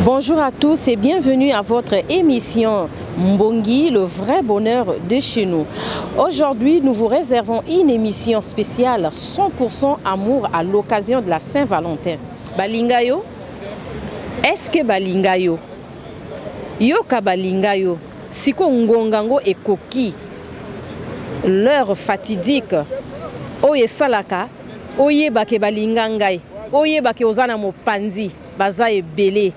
Bonjour à tous et bienvenue à votre émission Mbongi, le vrai bonheur de chez nous. Aujourd'hui, nous vous réservons une émission spéciale 100% amour à l'occasion de la Saint-Valentin. Balingayo? Est-ce que Balingayo? Yoka Balingayo? Siko ngongango et koki. L'heure fatidique. Oye salaka. Oye bake balingangai. Oye bake ozana mopanzi. Baza et belé.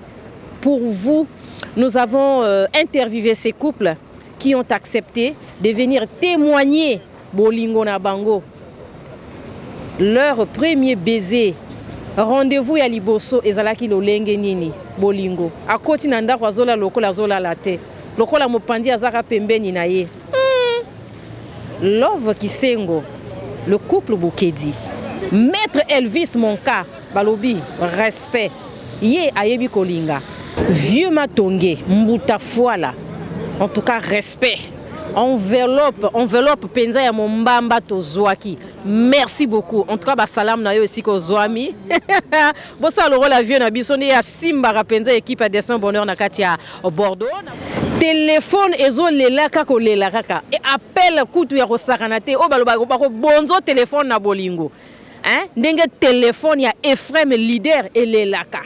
Pour vous, nous avons interviewé ces couples qui ont accepté de venir témoigner Bolingo na Bango. Leur premier baiser, rendez-vous ya liboso ezalaki lolenge nini Bolingo. Akoti na ndako azola lokola zola late. Lokola mopandi azaka pembeni na ye. Love Kisengo, le couple Boukedi. Maître Elvis Monka, balobi, respect. Ye ayebi kolinga. Vieux Matonge, Mbuta Fouala, en tout cas respect. Enveloppe penza ya mombamba tozwaki. Merci beaucoup. En tout cas salam na yo aussi ko zwami. Bossa loro la vieux na bisoni ya simba penza équipe à dessin bonheur na katia au Bordeaux. Téléphone ezo lela kako lela kaka. Et appel kutu ya rosakanate o baloba ko bonzo téléphone na bolingo. Hein? Ndenge téléphone ya Ephraim leader et lelaka.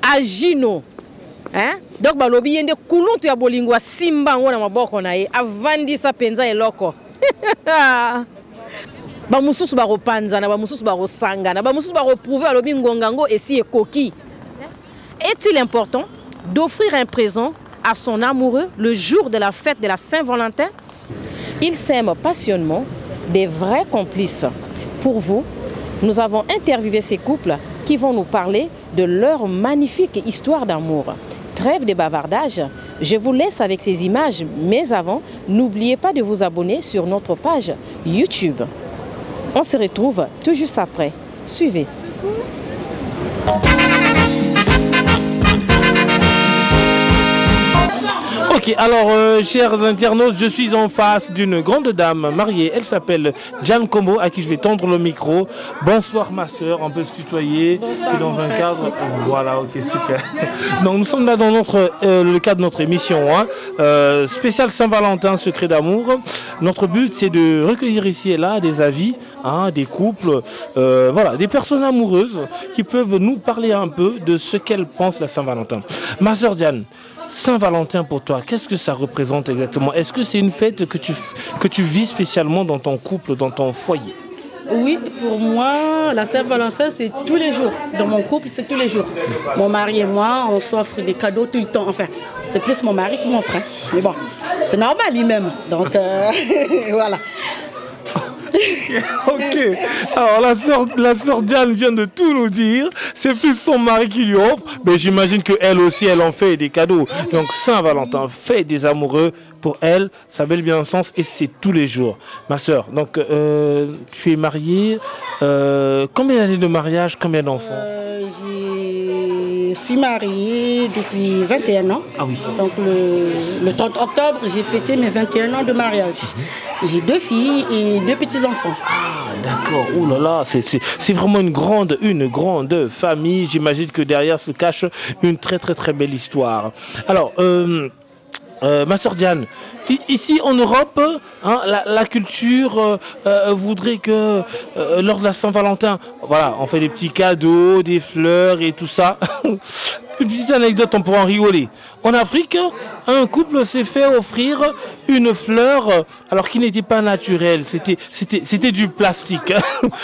Agino. Hein? Donc balobi yende kuluntu ya bolingo simba ngona maboko na ye avandi sa penza eloko. Ba mususu ba ropanza na ba mususu ba rosanga na ba mususu ba reprouver alobi ngongango esi ekoki. Est-il important d'offrir un présent à son amoureux le jour de la fête de la Saint-Valentin? Ils s'aiment passionnément, des vrais complices. Pour vous, nous avons interviewé ces couples qui vont nous parler de leur magnifique histoire d'amour. Trêve de bavardage, je vous laisse avec ces images, mais avant, n'oubliez pas de vous abonner sur notre page YouTube. On se retrouve tout juste après. Suivez. Ok, alors chers internautes, je suis en face d'une grande dame mariée. Elle s'appelle Diane Kombo, à qui je vais tendre le micro. Bonsoir ma soeur, on peut se tutoyer. C'est dans un cadre. Voilà, ok, super. Donc nous sommes là dans le cadre de notre émission, hein, spéciale Saint-Valentin, secret d'amour. Notre but, c'est de recueillir ici et là des avis, hein, des couples, voilà, des personnes amoureuses qui peuvent nous parler un peu de ce qu'elles pensent la Saint-Valentin. Ma soeur Diane, Saint-Valentin pour toi, qu'est-ce que ça représente exactement? Est-ce que c'est une fête que tu vis spécialement dans ton couple, dans ton foyer? Oui, pour moi, la Saint-Valentin, c'est tous les jours. Dans mon couple, c'est tous les jours. Mon mari et moi, on s'offre des cadeaux tout le temps. Enfin, c'est plus mon mari que mon frère. Mais bon, c'est normal lui-même. Donc, voilà. Ok, alors la sœur Diane vient de tout nous dire, c'est plus son mari qui lui offre, mais j'imagine qu'elle aussi elle en fait des cadeaux. Donc Saint-Valentin, fête des amoureux, pour elle, ça met bien un sens et c'est tous les jours. Ma sœur, donc tu es mariée, combien d'années de mariage, combien d'enfants? Je suis mariée depuis 21 ans. Ah oui. Donc le 30 octobre, j'ai fêté mes 21 ans de mariage. J'ai 2 filles et 2 petits-enfants. Ah d'accord, oh là là, c'est vraiment une grande famille. J'imagine que derrière se cache une très belle histoire. Alors, ma sœur Diane, ici en Europe, hein, la culture voudrait que lors de la Saint-Valentin, voilà, on fait des petits cadeaux, des fleurs et tout ça. Une petite anecdote, on pourra en rigoler. En Afrique, un couple s'est fait offrir une fleur alors qui n'était pas naturelle. C'était du plastique.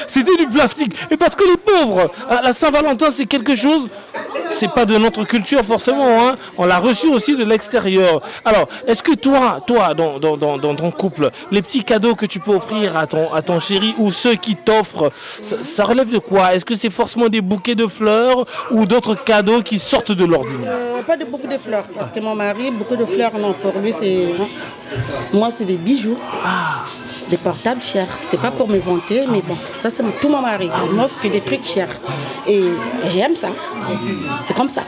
C'était du plastique. Et parce que les pauvres, la Saint-Valentin, c'est quelque chose, c'est pas de notre culture forcément, hein. On l'a reçu aussi de l'extérieur. Alors, est-ce que toi, dans ton couple, les petits cadeaux que tu peux offrir à ton chéri ou ceux qui t'offrent, ça relève de quoi? Est-ce que c'est forcément des bouquets de fleurs ou d'autres cadeaux qui sortent de l'ordinaire? Pas de beaucoup de fleurs, parce que mon mari, beaucoup de fleurs, non, pour lui, c'est... Moi, c'est des bijoux, des portables chers. C'est pas pour me vanter, mais bon, ça, c'est tout mon mari. Il m'offre que des trucs chers. Et j'aime ça. C'est comme ça.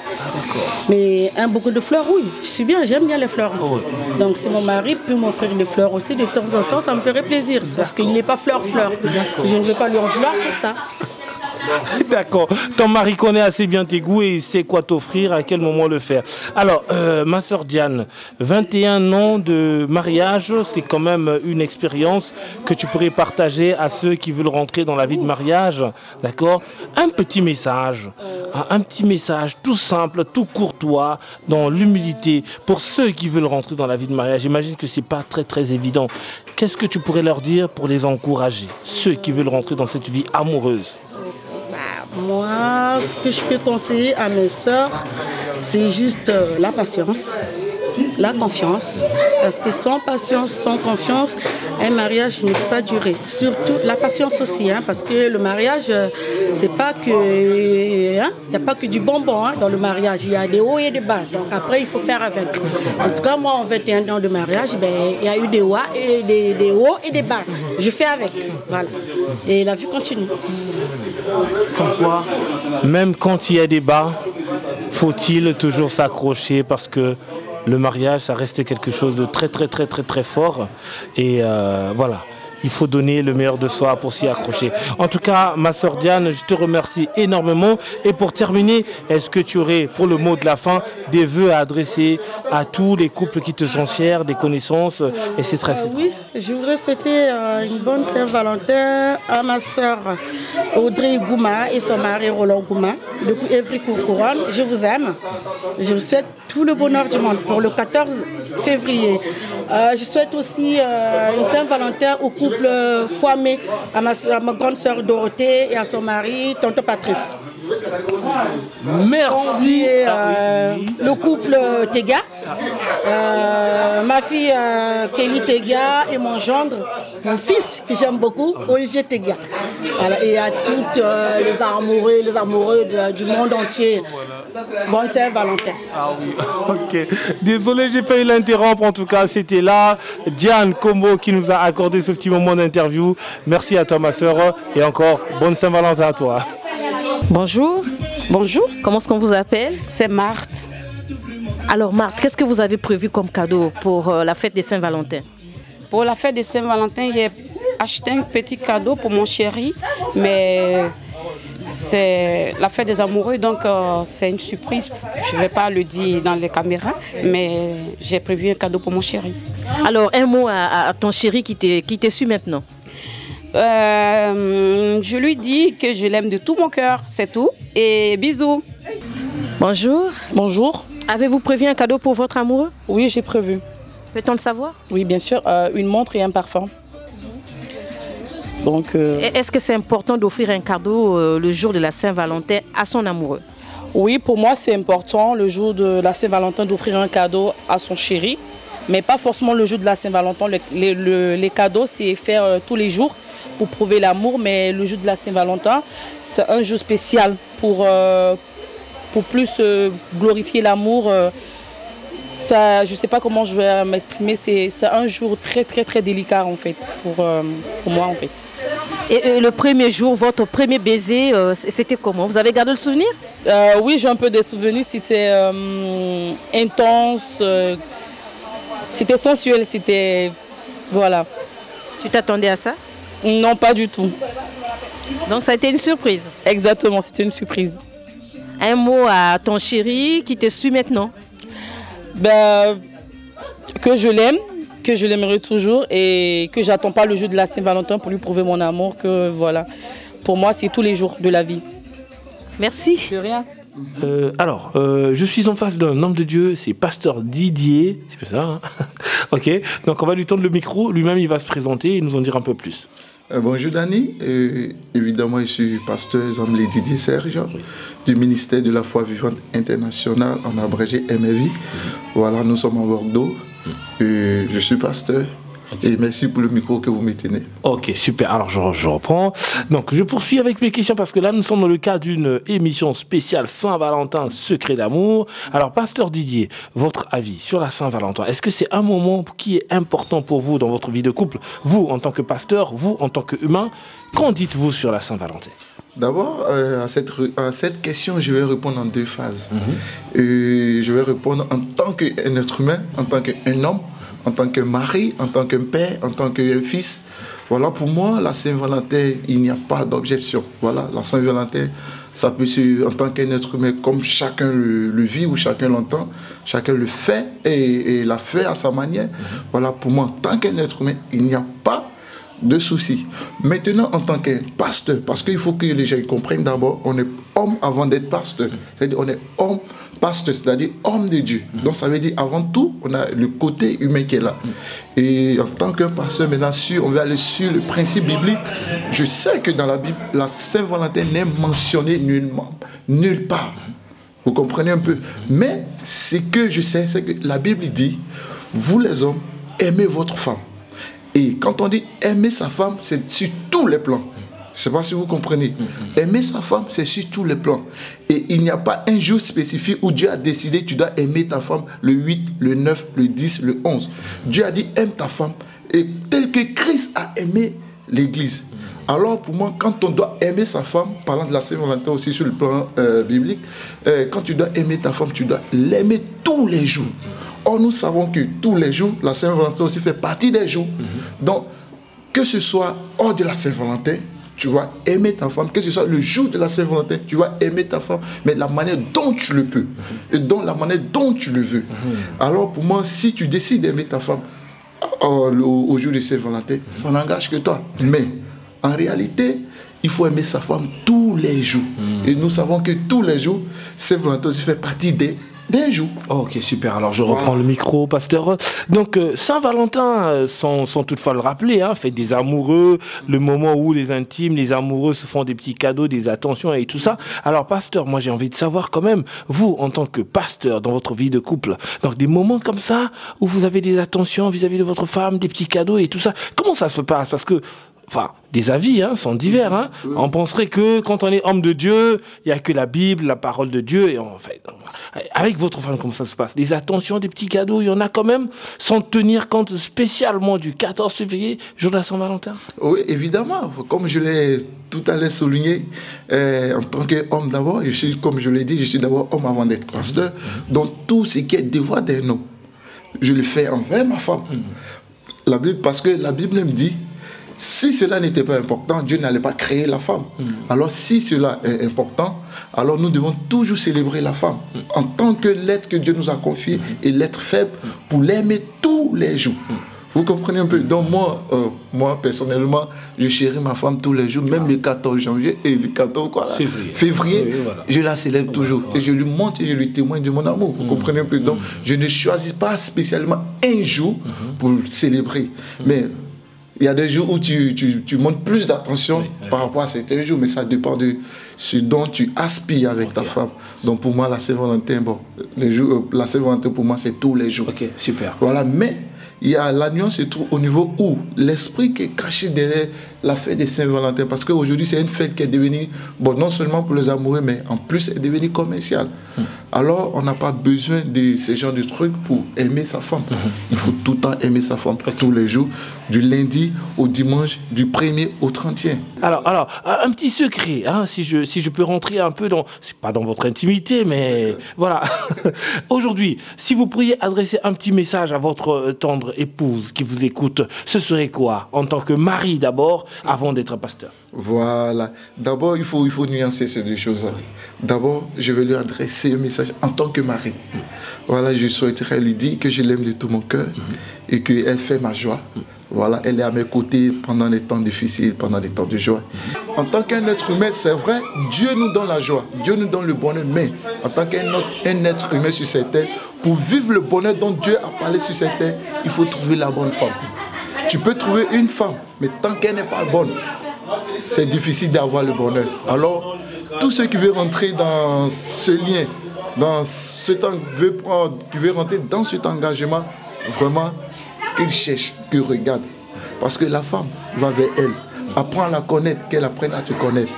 Mais un bouquet de fleurs, oui, je suis bien, j'aime bien les fleurs. Donc, si mon mari peut m'offrir des fleurs aussi, de temps en temps, ça me ferait plaisir. Sauf qu'il n'est pas fleur. Je ne veux pas lui en vouloir pour ça. D'accord. Ton mari connaît assez bien tes goûts et il sait quoi t'offrir, à quel moment le faire. Alors, ma sœur Diane, 21 ans de mariage, c'est quand même une expérience que tu pourrais partager à ceux qui veulent rentrer dans la vie de mariage. D'accord? Un petit message tout simple, tout courtois, dans l'humilité, pour ceux qui veulent rentrer dans la vie de mariage. J'imagine que c'est pas très évident. Qu'est-ce que tu pourrais leur dire pour les encourager, ceux qui veulent rentrer dans cette vie amoureuse? Moi, ce que je peux conseiller à mes sœurs, c'est juste la patience, la confiance. Parce que sans patience, sans confiance, un mariage ne peut pas durer. Surtout la patience aussi, hein, parce que le mariage, c'est pas que, il n'y a pas que du bonbon dans le mariage. Il y a des hauts et des bas. Donc après, il faut faire avec. En tout cas, moi, en 21 ans de mariage, il y a eu des hauts et des hauts et des bas. Je fais avec. Voilà. Et la vie continue. Comme quoi, même quand il y a des bas, faut-il toujours s'accrocher parce que le mariage, ça reste quelque chose de très fort. Et voilà, il faut donner le meilleur de soi pour s'y accrocher. En tout cas, ma sœur Diane, je te remercie énormément. Et pour terminer, est-ce que tu aurais, pour le mot de la fin, des vœux à adresser à tous les couples qui te sont chers, des connaissances, etc. Oui, je voudrais souhaiter une bonne Saint-Valentin à ma sœur Audrey Gouma et son mari Roland Gouma, depuis Évry-Courcouronne. Je vous aime. Je vous souhaite tout le bonheur du monde pour le 14 février. Je souhaite aussi une Saint-Valentin au couple Kwame, à ma grande sœur Dorothée et à son mari, tonton Patrice. Merci. Le couple Tega, ma fille Kelly Tega et mon gendre, mon fils que j'aime beaucoup, Olivier Tega. Voilà, et à toutes les amoureux du monde entier. Bonne Saint-Valentin. Ah oui, ok. Désolé, j'ai pas eu l'interrompre. En tout cas, c'était là Diane Kombo qui nous a accordé ce petit moment d'interview. Merci à toi, ma soeur, et encore bonne Saint-Valentin à toi. Bonjour. Bonjour. Comment est-ce qu'on vous appelle? C'est Marthe. Alors Marthe, qu'est-ce que vous avez prévu comme cadeau pour la fête de Saint-Valentin? Pour la fête de Saint-Valentin, j'ai acheté un petit cadeau pour mon chéri, mais c'est la fête des amoureux, donc c'est une surprise. Je ne vais pas le dire dans les caméras, mais j'ai prévu un cadeau pour mon chéri. Alors un mot à ton chéri qui te suit maintenant. Je lui dis que je l'aime de tout mon cœur, c'est tout. Et bisous. Bonjour. Bonjour. Avez-vous prévu un cadeau pour votre amoureux? Oui, j'ai prévu. Peut-on le savoir? Oui, bien sûr. Une montre et un parfum. Donc, est-ce que c'est important d'offrir un cadeau le jour de la Saint-Valentin à son amoureux? Oui, pour moi, c'est important le jour de la Saint-Valentin d'offrir un cadeau à son chéri. Mais pas forcément le jour de la Saint-Valentin. Les cadeaux, c'est faire tous les jours pour prouver l'amour. Mais le jour de la Saint-Valentin, c'est un jour spécial pour plus glorifier l'amour. Ça, je ne sais pas comment je vais m'exprimer. C'est un jour très délicat en fait, pour moi en fait. Et le premier jour, votre premier baiser, c'était comment? Vous avez gardé le souvenir? Oui, j'ai un peu des souvenirs. C'était intense, c'était sensuel, c'était... Voilà. Tu t'attendais à ça? Non, pas du tout. Donc ça a été une surprise? Exactement, c'était une surprise. Un mot à ton chéri qui te suit maintenant? Que je l'aime, que je l'aimerai toujours et que j'attends pas le jour de la Saint-Valentin pour lui prouver mon amour, que voilà. Pour moi, c'est tous les jours de la vie. Merci. De rien. Alors, je suis en face d'un homme de Dieu, c'est Pasteur Didier, c'est ça, hein? Ok, donc on va lui tendre le micro, lui-même il va se présenter et nous en dire un peu plus. Bonjour Dani, évidemment je suis Pasteur Zamlé Didier Serge, du ministère de la foi vivante internationale, en abrégé MFI. Voilà, nous sommes à Bordeaux, je suis pasteur. Okay. Et merci pour le micro que vous me tenez. Ok, super. Alors, je reprends. Donc, je poursuis avec mes questions parce que là, nous sommes dans le cadre d'une émission spéciale Saint-Valentin, secret d'amour. Alors, Pasteur Didier, votre avis sur la Saint-Valentin, est-ce que c'est un moment qui est important pour vous dans votre vie de couple? Vous, en tant que pasteur, vous, en tant qu'humain, qu'en dites-vous sur la Saint-Valentin? D'abord, à cette question, je vais répondre en deux phases. Je vais répondre en tant qu'un être humain, en tant qu'un homme, en tant que mari, en tant que père, en tant que fils. Voilà, pour moi, la Saint-Valentin, il n'y a pas d'objection. Voilà, la Saint-Valentin, ça peut se, en tant qu'un être humain, comme chacun le vit ou chacun l'entend, chacun le fait et l'a fait à sa manière. Voilà, pour moi, en tant qu'un être humain, il n'y a pas de soucis. Maintenant, en tant que pasteur, parce qu'il faut que les gens comprennent d'abord, on est homme avant d'être pasteur. C'est-à-dire, on est homme pasteur, c'est-à-dire homme de Dieu. Donc, ça veut dire, avant tout, on a le côté humain qui est là. Et en tant qu'un pasteur, maintenant, on va aller sur le principe biblique. Je sais que dans la Bible, la Saint-Valentin n'est mentionnée nulle part. Vous comprenez un peu? Mais ce que je sais, c'est que la Bible dit, vous les hommes, aimez votre femme. Et quand on dit aimer sa femme, c'est sur tous les plans. Je ne sais pas si vous comprenez. Aimer sa femme, c'est sur tous les plans. Et il n'y a pas un jour spécifique où Dieu a décidé tu dois aimer ta femme le 8, le 9, le 10, le 11. Dieu a dit aime ta femme. Et tel que Christ a aimé l'Église. Alors pour moi, quand on doit aimer sa femme, parlant de la Saint-Valentin aussi sur le plan biblique, quand tu dois aimer ta femme, tu dois l'aimer tous les jours. Or, nous savons que tous les jours, la Saint-Valentin aussi fait partie des jours. Donc, que ce soit hors de la Saint-Valentin, tu vas aimer ta femme. Que ce soit le jour de la Saint-Valentin, tu vas aimer ta femme. Mais la manière dont tu le peux. Et dans la manière dont tu le veux. Alors, pour moi, si tu décides d'aimer ta femme au jour de Saint-Valentin, ça n'engage que toi. Mais, en réalité, il faut aimer sa femme tous les jours. Et nous savons que tous les jours, Saint-Valentin aussi fait partie d'un jour. Ok, super. Alors, je reprends le micro, pasteur. Donc, Saint-Valentin, sans toutefois le rappeler, hein, fête des amoureux, le moment où les intimes, les amoureux se font des petits cadeaux, des attentions et tout ça. Alors, pasteur, moi, j'ai envie de savoir quand même, vous, en tant que pasteur, dans votre vie de couple, donc des moments comme ça, où vous avez des attentions vis-à-vis de votre femme, des petits cadeaux et tout ça, comment ça se passe? Parce que, enfin, des avis sont divers. Hein. On penserait que quand on est homme de Dieu, il n'y a que la Bible, la parole de Dieu. Et en fait, avec votre femme, comment ça se passe? Des attentions, des petits cadeaux, il y en a quand même, sans tenir compte spécialement du 14 février, jour de la Saint-Valentin? Oui, évidemment. Comme je l'ai tout à l'heure souligné, en tant qu'homme d'abord, comme je l'ai dit, je suis d'abord homme avant d'être pasteur. Donc tout ce qui est devoir d'un homme, je le fais envers ma femme. La Bible, parce que la Bible me dit, si cela n'était pas important, Dieu n'allait pas créer la femme. Alors si cela est important, alors nous devons toujours célébrer la femme en tant que l'être que Dieu nous a confié et l'être faible pour l'aimer tous les jours. Vous comprenez un peu? Donc moi personnellement, je chéris ma femme tous les jours, même le 14 janvier et le 14 février, oui, voilà. Je la célèbre toujours. Et je lui montre et je lui témoigne de mon amour. Vous comprenez un peu? Donc je ne choisis pas spécialement un jour pour célébrer. Mais il y a des jours où tu montres plus d'attention par rapport à certains jours, mais ça dépend de ce dont tu aspires avec ta femme. Donc pour moi, la Saint-Valentin, la Saint-Valentin pour moi, c'est tous les jours. Ok, super. Voilà, mais il y a la nuance se trouve au niveau où l'esprit qui est caché derrière la fête de Saint-Valentin, parce qu'aujourd'hui c'est une fête qui est devenue, non seulement pour les amoureux, mais en plus elle est devenue commerciale. Alors on n'a pas besoin de ce genre de trucs pour aimer sa femme. Il faut tout le temps aimer sa femme, tous les jours, du lundi au dimanche, du 1er au 30e. Alors un petit secret, hein, si je peux rentrer un peu dans, c'est pas dans votre intimité, mais voilà. Aujourd'hui, si vous pourriez adresser un petit message à votre tendre épouse qui vous écoute, ce serait quoi en tant que mari d'abord, avant d'être pasteur? Voilà. D'abord, il faut nuancer ces deux choses-là. D'abord, je vais lui adresser un message en tant que mari. Voilà, je souhaiterais lui dire que je l'aime de tout mon cœur et qu'elle fait ma joie. Voilà, elle est à mes côtés pendant des temps difficiles, pendant des temps de joie. En tant qu'un être humain, c'est vrai, Dieu nous donne la joie, Dieu nous donne le bonheur, mais en tant qu'un être humain sur cette terre, pour vivre le bonheur dont Dieu a parlé sur cette terre, il faut trouver la bonne femme. Tu peux trouver une femme, mais tant qu'elle n'est pas bonne, c'est difficile d'avoir le bonheur. Alors, tous ceux qui veulent rentrer dans ce lien, qui veulent rentrer dans cet engagement, vraiment, qu'ils cherchent, qu'ils regardent. Parce que la femme va vers elle. Apprends à la connaître, qu'elle apprenne à te connaître.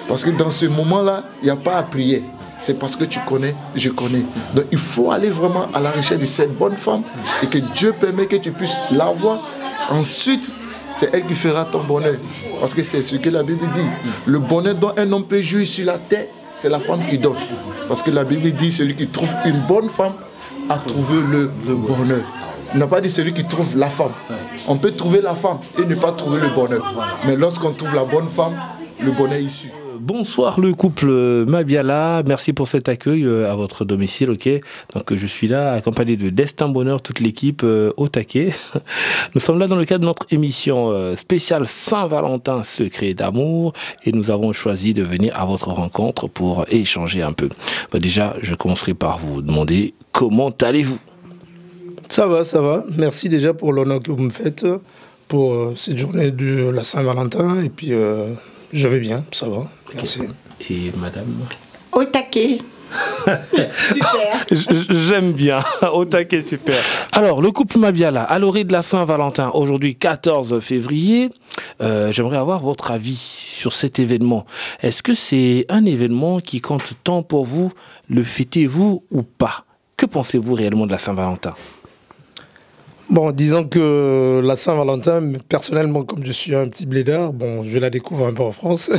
Parce que dans ce moment-là, il n'y a pas à prier. C'est parce que tu connais, je connais. Donc il faut aller vraiment à la recherche de cette bonne femme et que Dieu permet que tu puisses l'avoir. Ensuite, c'est elle qui fera ton bonheur. Parce que c'est ce que la Bible dit. Le bonheur dont un homme peut jouir sur la terre, c'est la femme qui donne. Parce que la Bible dit, celui qui trouve une bonne femme a trouvé le bonheur. On n'a pas dit celui qui trouve la femme. On peut trouver la femme et ne pas trouver le bonheur. Mais lorsqu'on trouve la bonne femme, le bonheur est issu. Bonsoir le couple Mabiala, merci pour cet accueil à votre domicile, ok. Donc je suis là accompagné de Destin Bonheur, toute l'équipe au taquet. Nous sommes là dans le cadre de notre émission spéciale Saint-Valentin, secret d'amour, et nous avons choisi de venir à votre rencontre pour échanger un peu. Déjà, je commencerai par vous demander comment allez-vous? Ça va, ça va. Merci déjà pour l'honneur que vous me faites pour cette journée de la Saint-Valentin, et puis je vais bien, ça va. Merci. Et madame? Au taquet. Super. J'aime bien. Au taquet, super. Alors, le couple Mabiala, à l'orée de la Saint-Valentin, aujourd'hui 14 février, j'aimerais avoir votre avis sur cet événement. Est-ce que c'est un événement qui compte tant pour vous? Le fêtez-vous ou pas? Que pensez-vous réellement de la Saint-Valentin? Bon, disons que la Saint-Valentin, personnellement, comme je suis un petit blédard, bon, je la découvre un peu en France.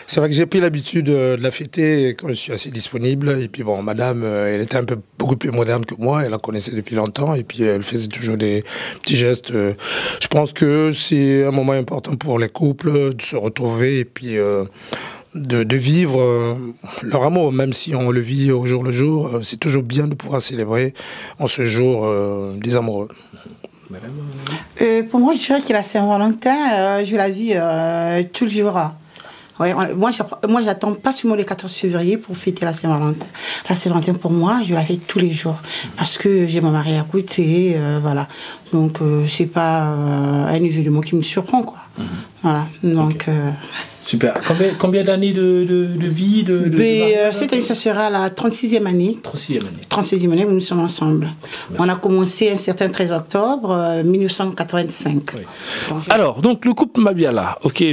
C'est vrai que j'ai pris l'habitude de la fêter quand je suis assez disponible. Et puis bon, madame, elle était beaucoup plus moderne que moi, elle la connaissait depuis longtemps, et puis elle faisait toujours des petits gestes. Je pense que c'est un moment important pour les couples de se retrouver et puis de vivre leur amour, même si on le vit au jour le jour. C'est toujours bien de pouvoir célébrer en ce jour des amoureux. Pour moi, je dirais que la Saint-Valentin, je la vis tout le jour. Ouais, moi, j'attends pas seulement le 14 février pour fêter la Saint-Valentin. La Saint-Valentin, pour moi, je la fais tous les jours. Parce que j'ai mon mari à côté, voilà. Donc, c'est pas un événement qui me surprend, quoi. Voilà, donc... Super. Combien d'années de vie cette année, ça sera la 36e année. 36e année. 36e année où nous sommes ensemble. On a commencé un certain 13 octobre 1985. Oui. Alors, donc le couple Mabiala, ok,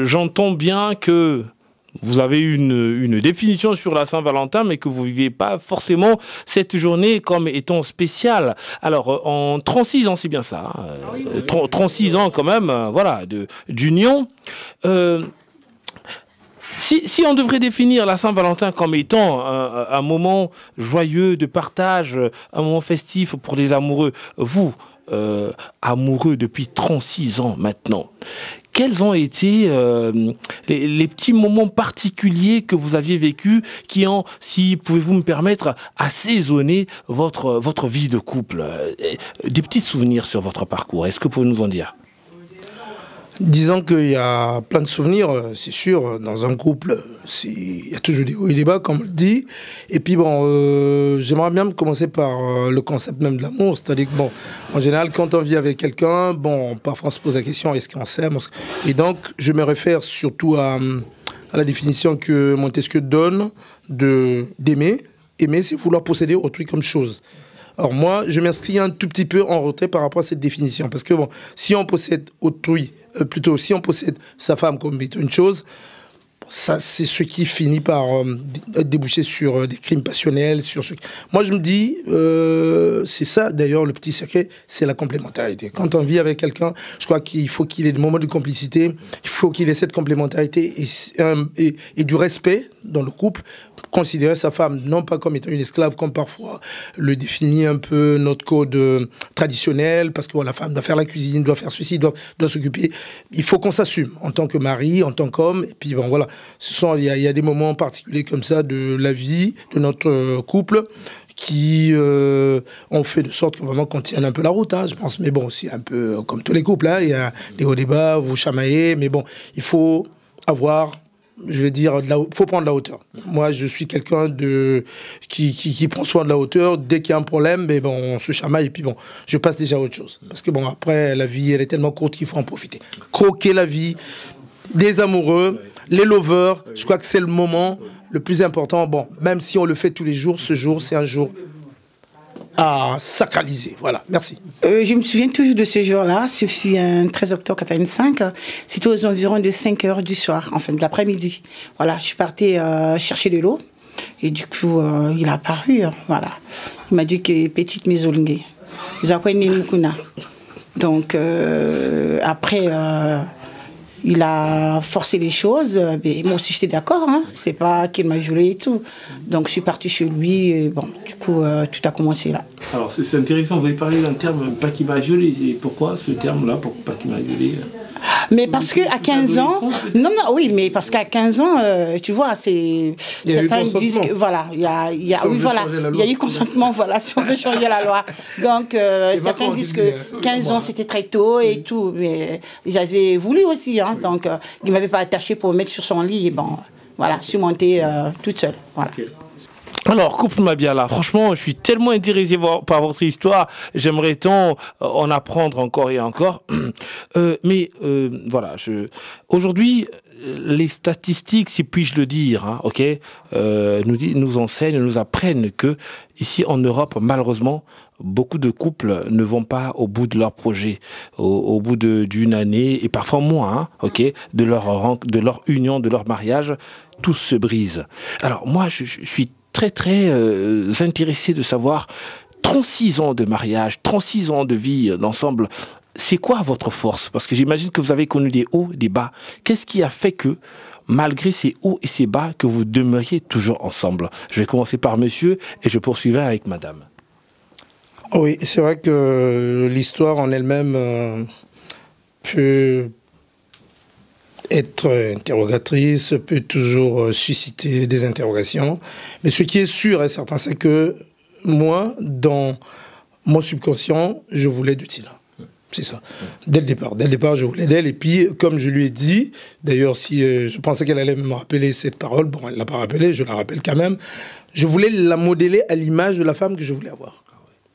j'entends bien que vous avez une définition sur la Saint-Valentin, mais que vous ne vivez pas forcément cette journée comme étant spéciale. Alors, en 36 ans, c'est bien ça, hein, 36 ans quand même, voilà, d'union. Si on devrait définir la Saint-Valentin comme étant un moment joyeux de partage, un moment festif pour les amoureux, vous, amoureux depuis 36 ans maintenant, quels ont été les petits moments particuliers que vous aviez vécus qui ont, si pouvez-vous me permettre, assaisonné votre vie de couple? Des petits souvenirs sur votre parcours, est-ce que vous pouvez nous en dire? Disons qu'il y a plein de souvenirs, c'est sûr, dans un couple, il y a toujours des hauts et des bas, comme on le dit. Et puis bon, j'aimerais bien commencer par le concept même de l'amour, c'est-à-dire que bon, en général, quand on vit avec quelqu'un, bon, parfois on se pose la question, est-ce qu'on s'aime? Et donc, je me réfère surtout à la définition que Montesquieu donne d'aimer. Aimer, c'est vouloir posséder autrui comme chose. Alors moi, je m'inscris un tout petit peu en retrait par rapport à cette définition. Parce que bon, si on possède autrui, plutôt si on possède sa femme comme une chose, ça c'est ce qui finit par déboucher sur des crimes passionnels. Moi je me dis, c'est ça d'ailleurs le petit secret, c'est la complémentarité. Quand on vit avec quelqu'un, je crois qu'il faut qu'il ait des moments de complicité, il faut qu'il ait cette complémentarité et du respect dans le couple, considérer sa femme non pas comme étant une esclave, comme parfois le définit un peu notre code traditionnel, parce que la femme doit faire la cuisine, doit faire ceci, doit s'occuper. Il faut qu'on s'assume en tant que mari, en tant qu'homme, et puis bon voilà, il y a des moments particuliers comme ça de la vie, de notre couple, qui ont fait de sorte que vraiment qu'on tienne un peu la route, hein, je pense. Mais bon, c'est un peu comme tous les couples, hein, il y a des hauts débats, vous chamaillez, mais bon, il faut avoir... Je vais dire, il faut prendre la hauteur. Moi, je suis quelqu'un qui prend soin de la hauteur. Dès qu'il y a un problème, mais bon, on se chamaille et puis bon, je passe déjà à autre chose. Parce que bon, après, la vie, elle est tellement courte qu'il faut en profiter. Croquer la vie, des amoureux, les lovers, je crois que c'est le moment le plus important. Bon, même si on le fait tous les jours, ce jour, c'est un jour à sacraliser. Voilà, merci. Je me souviens toujours de ce jour-là. Ce fut un 13 octobre 85. C'était aux environs de 5 heures du soir, enfin de l'après-midi. Voilà, je suis partie chercher de l'eau. Et du coup, il a apparu. Voilà. Il m'a dit que petite maisongue. Donc, après, il a forcé les choses. Mais moi aussi, j'étais d'accord. Hein. C'est pas qu'il m'a gelé et tout. Donc, je suis partie chez lui. Et bon, du coup, tout a commencé là. Alors, c'est intéressant. Vous avez parlé d'un terme, pas qui m'a gelé. Pourquoi ce terme-là, pas qui m'a gelé? Mais parce qu'à 15 ans... Non, oui, mais parce qu'à 15 ans, tu vois, c'est... Certains disent que... Voilà, il y a eu consentement, voilà, si on veut changer la loi. Donc, certains disent que 15 ans, c'était très tôt et tout. Mais j'avais voulu aussi, hein. Donc, il ne m'avait pas attaché pour me mettre sur son lit. Et bon, voilà, je suis montée toute seule. Voilà. Okay. Alors, couple Mabiala, franchement, je suis tellement intéressé par votre histoire. J'aimerais tant en apprendre encore et encore. Voilà, aujourd'hui, les statistiques, si puis-je le dire, hein, ok, nous enseignent, nous apprennent que ici en Europe, malheureusement, beaucoup de couples ne vont pas au bout de leur projet, au bout d'une année et parfois moins, hein, ok, de leur union, de leur mariage, tout se brise. Alors moi, je suis très intéressé de savoir 36 ans de mariage, 36 ans de vie d'ensemble. C'est quoi votre force? Parce que j'imagine que vous avez connu des hauts, des bas. Qu'est-ce qui a fait que, malgré ces hauts et ces bas, que vous demeuriez toujours ensemble? Je vais commencer par monsieur et je poursuivrai avec madame. Oui, c'est vrai que l'histoire en elle-même peut être interrogatrice, peut toujours susciter des interrogations. Mais ce qui est sûr et certain, c'est que moi, dans mon subconscient, je voulais de Tina. C'est ça. Dès le départ, je voulais d'elle. Et puis, comme je lui ai dit, d'ailleurs, si je pensais qu'elle allait me rappeler cette parole, bon, elle ne l'a pas rappelée, je la rappelle quand même, je voulais la modeler à l'image de la femme que je voulais avoir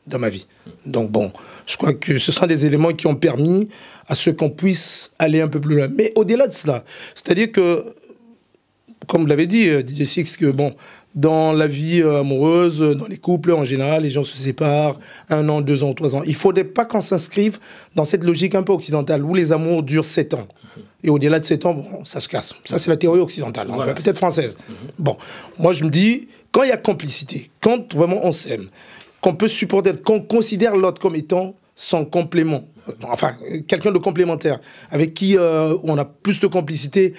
dans ma vie. Donc bon, je crois que ce sont des éléments qui ont permis à ce qu'on puisse aller un peu plus loin. Mais au-delà de cela, c'est-à-dire que, comme vous l'avez dit, DJ Six, que bon, dans la vie amoureuse, dans les couples en général, les gens se séparent 1 an, 2 ans, 3 ans. Il ne faudrait pas qu'on s'inscrive dans cette logique un peu occidentale où les amours durent 7 ans. Et au-delà de 7 ans, bon, ça se casse. Ça, c'est la théorie occidentale, voilà. Enfin, peut-être française. Bon, moi je me dis, quand il y a complicité, quand vraiment on s'aime, qu'on peut supporter, qu'on considère l'autre comme étant son complément, enfin, quelqu'un de complémentaire, avec qui on a plus de complicité,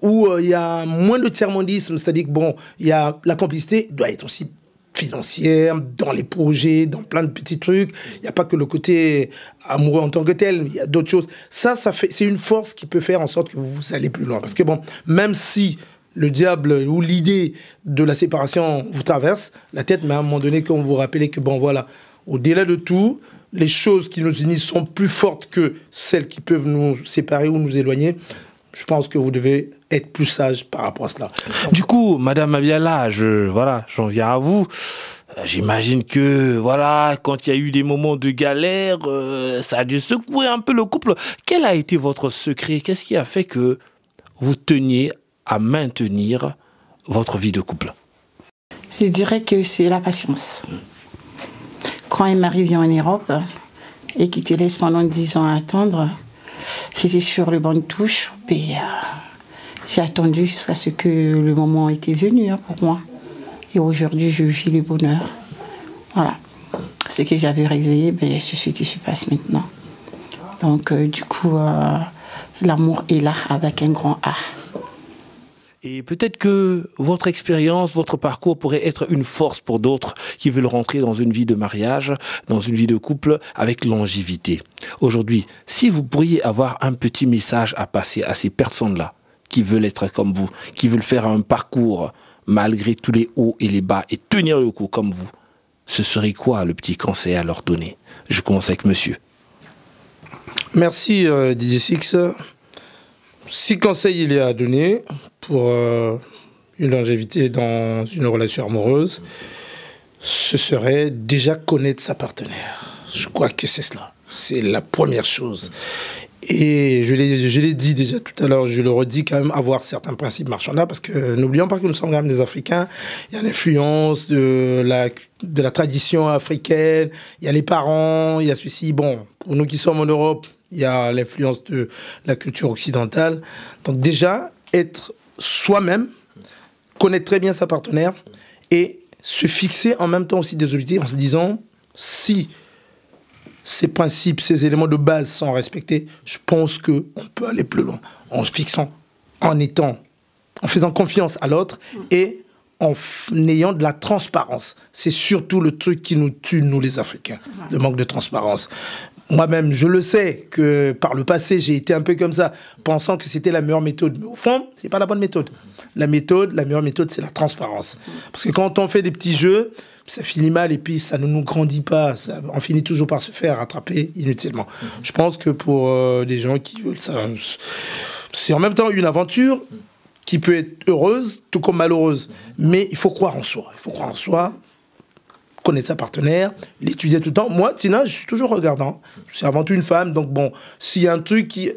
où il y a moins de tiers-mondisme, c'est-à-dire que bon, il y a, la complicité doit être aussi financière, dans les projets, dans plein de petits trucs. Il n'y a pas que le côté amoureux en tant que tel, il y a d'autres choses. Ça c'est une force qui peut faire en sorte que vous allez plus loin. Parce que bon, même si le diable ou l'idée de la séparation vous traverse la tête, mais à un moment donné, quand vous vous rappelez que, bon, voilà, au-delà de tout, les choses qui nous unissent sont plus fortes que celles qui peuvent nous séparer ou nous éloigner. Je pense que vous devez être plus sage par rapport à cela. Du coup, Madame Mabiala, j'en viens à vous. J'imagine que, voilà, quand il y a eu des moments de galère, ça a dû secouer un peu le couple. Quel a été votre secret? Qu'est-ce qui a fait que vous teniez à maintenir votre vie de couple? Je dirais que c'est la patience. Quand un mari vient en Europe et qu'il te laisse pendant 10 ans à attendre, j'étais sur le banc de touche, et j'ai attendu jusqu'à ce que le moment était venu pour moi. Et aujourd'hui, je vis le bonheur. Voilà. Ce que j'avais rêvé, c'est ce qui se passe maintenant. Donc, du coup, l'amour est là avec un grand A. Et peut-être que votre expérience, votre parcours pourrait être une force pour d'autres qui veulent rentrer dans une vie de mariage, dans une vie de couple avec longévité. Aujourd'hui, si vous pourriez avoir un petit message à passer à ces personnes-là qui veulent être comme vous, qui veulent faire un parcours malgré tous les hauts et les bas et tenir le coup comme vous, ce serait quoi le petit conseil à leur donner? Je commence avec monsieur. Merci DJ Six. Si conseil il y a à donner pour une longévité dans une relation amoureuse, ce serait déjà connaître sa partenaire. Je crois que c'est cela. C'est la première chose. Et je l'ai dit déjà tout à l'heure, je le redis quand même, avoir certains principes marchandables, parce que n'oublions pas que nous sommes quand même des Africains. Il y a l'influence de la tradition africaine, il y a les parents, il y a ceci. Bon, pour nous qui sommes en Europe, il y a l'influence de la culture occidentale. Donc déjà, être soi-même, connaître très bien sa partenaire et se fixer en même temps aussi des objectifs en se disant, si ces principes, ces éléments de base sont respectés, je pense qu'on peut aller plus loin en fixant, en faisant confiance à l'autre et en ayant de la transparence. C'est surtout le truc qui nous tue, nous les Africains, le manque de transparence. Moi-même, je le sais que par le passé, j'ai été un peu comme ça, pensant que c'était la meilleure méthode. Mais au fond, c'est pas la bonne méthode. La meilleure méthode, c'est la transparence. Parce que quand on fait des petits jeux, ça finit mal et puis ça ne nous grandit pas. On finit toujours par se faire rattraper inutilement. Je pense que pour les gens qui veulent ça, c'est en même temps une aventure qui peut être heureuse, tout comme malheureuse. Mais il faut croire en soi. Il faut croire en soi, connaître sa partenaire, l'étudier tout le temps. Moi, Tina, je suis toujours regardant. Je suis avant tout une femme, donc bon, s'il y a un truc qui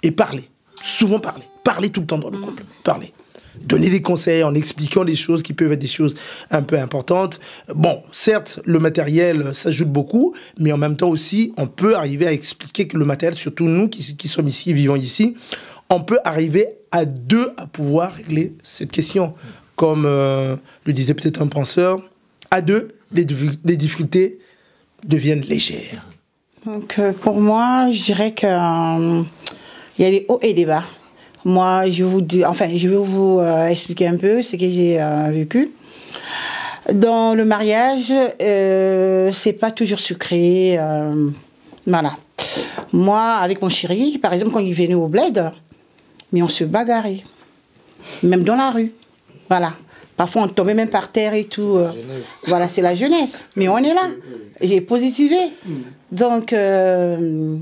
est parler, souvent parler. Parler tout le temps dans le couple, parler. Donner des conseils en expliquant des choses qui peuvent être des choses un peu importantes. Bon, certes, le matériel s'ajoute beaucoup, mais en même temps aussi, on peut arriver à expliquer que le matériel, surtout nous qui sommes ici, vivons ici, on peut arriver à deux à pouvoir régler cette question. Comme le disait peut-être un penseur, à deux, les difficultés deviennent légères. Donc, pour moi, je dirais qu'il y a des hauts et des bas. Moi, je vais vous expliquer un peu ce que j'ai vécu. Dans le mariage, c'est pas toujours sucré. Voilà. Moi, avec mon chéri, par exemple, quand il venait au bled, mais on se bagarrait. Même dans la rue. Voilà. Parfois, on tombait même par terre et tout. Voilà, c'est la jeunesse. Mais on est là. J'ai positivé. Donc, je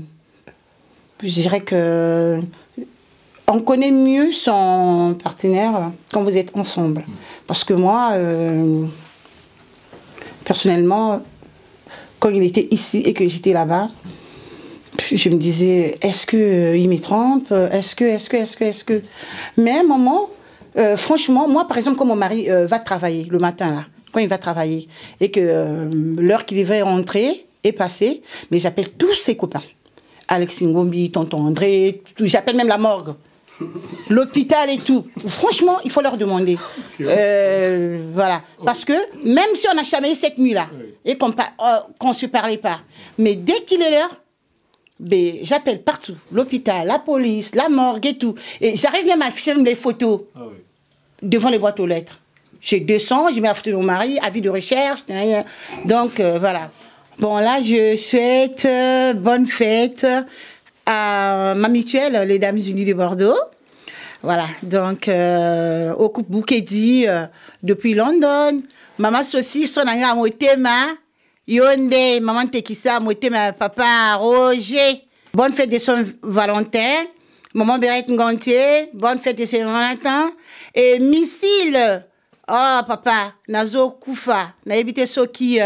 dirais que on connaît mieux son partenaire quand vous êtes ensemble. Parce que moi, personnellement, quand il était ici et que j'étais là-bas, je me disais, est-ce qu'il me trompe? Est-ce que... Mais à un moment, franchement, moi, par exemple, quand mon mari va travailler le matin, là, quand il va travailler, et que l'heure qu'il va rentrer est passée, mais j'appelle tous ses copains. Alex Ngombi, tonton André, j'appelle même la morgue. L'hôpital et tout. Franchement, il faut leur demander. Voilà. Parce que même si on a chamaillé cette nuit-là, et qu'on ne se parlait pas, mais dès qu'il est l'heure, ben, j'appelle partout. L'hôpital, la police, la morgue et tout. Et j'arrive même à filmer les photos devant les boîtes aux lettres. Je descends, je mets la photo de mon mari, avis de recherche. Donc, voilà. Bon, là, je souhaite bonne fête à ma mutuelle, les Dames Unies de Bordeaux. Voilà, donc au couple Boukedi depuis London. Maman Sophie, son ami à Motema. Yonde, maman Tekissa, Motema, papa Roger. Bonne fête de Saint-Valentin. Maman Bérette Ngantier, bonne fête de Saint-Valentin. Et Missile. Oh, papa, nazo kufa, na évité ce qui,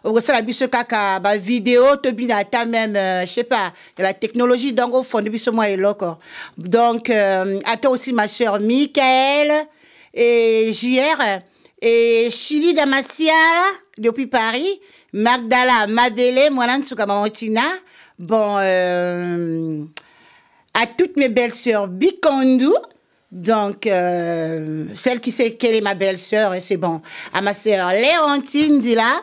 au sein de la bise kaka, ba vidéo, te binata même, je sais pas, la technologie, donc au fond, depuis ce mois et loco. Donc, à toi aussi, ma chère Michael, et JR, et Chili Damasia, depuis Paris, Magdala, Mabele, Moran Tsukamamotina, bon, à toutes mes belles-sœurs, Bikondu. Donc, celle qui sait quelle est ma belle-sœur, et c'est bon. À ma sœur Léontine Dila.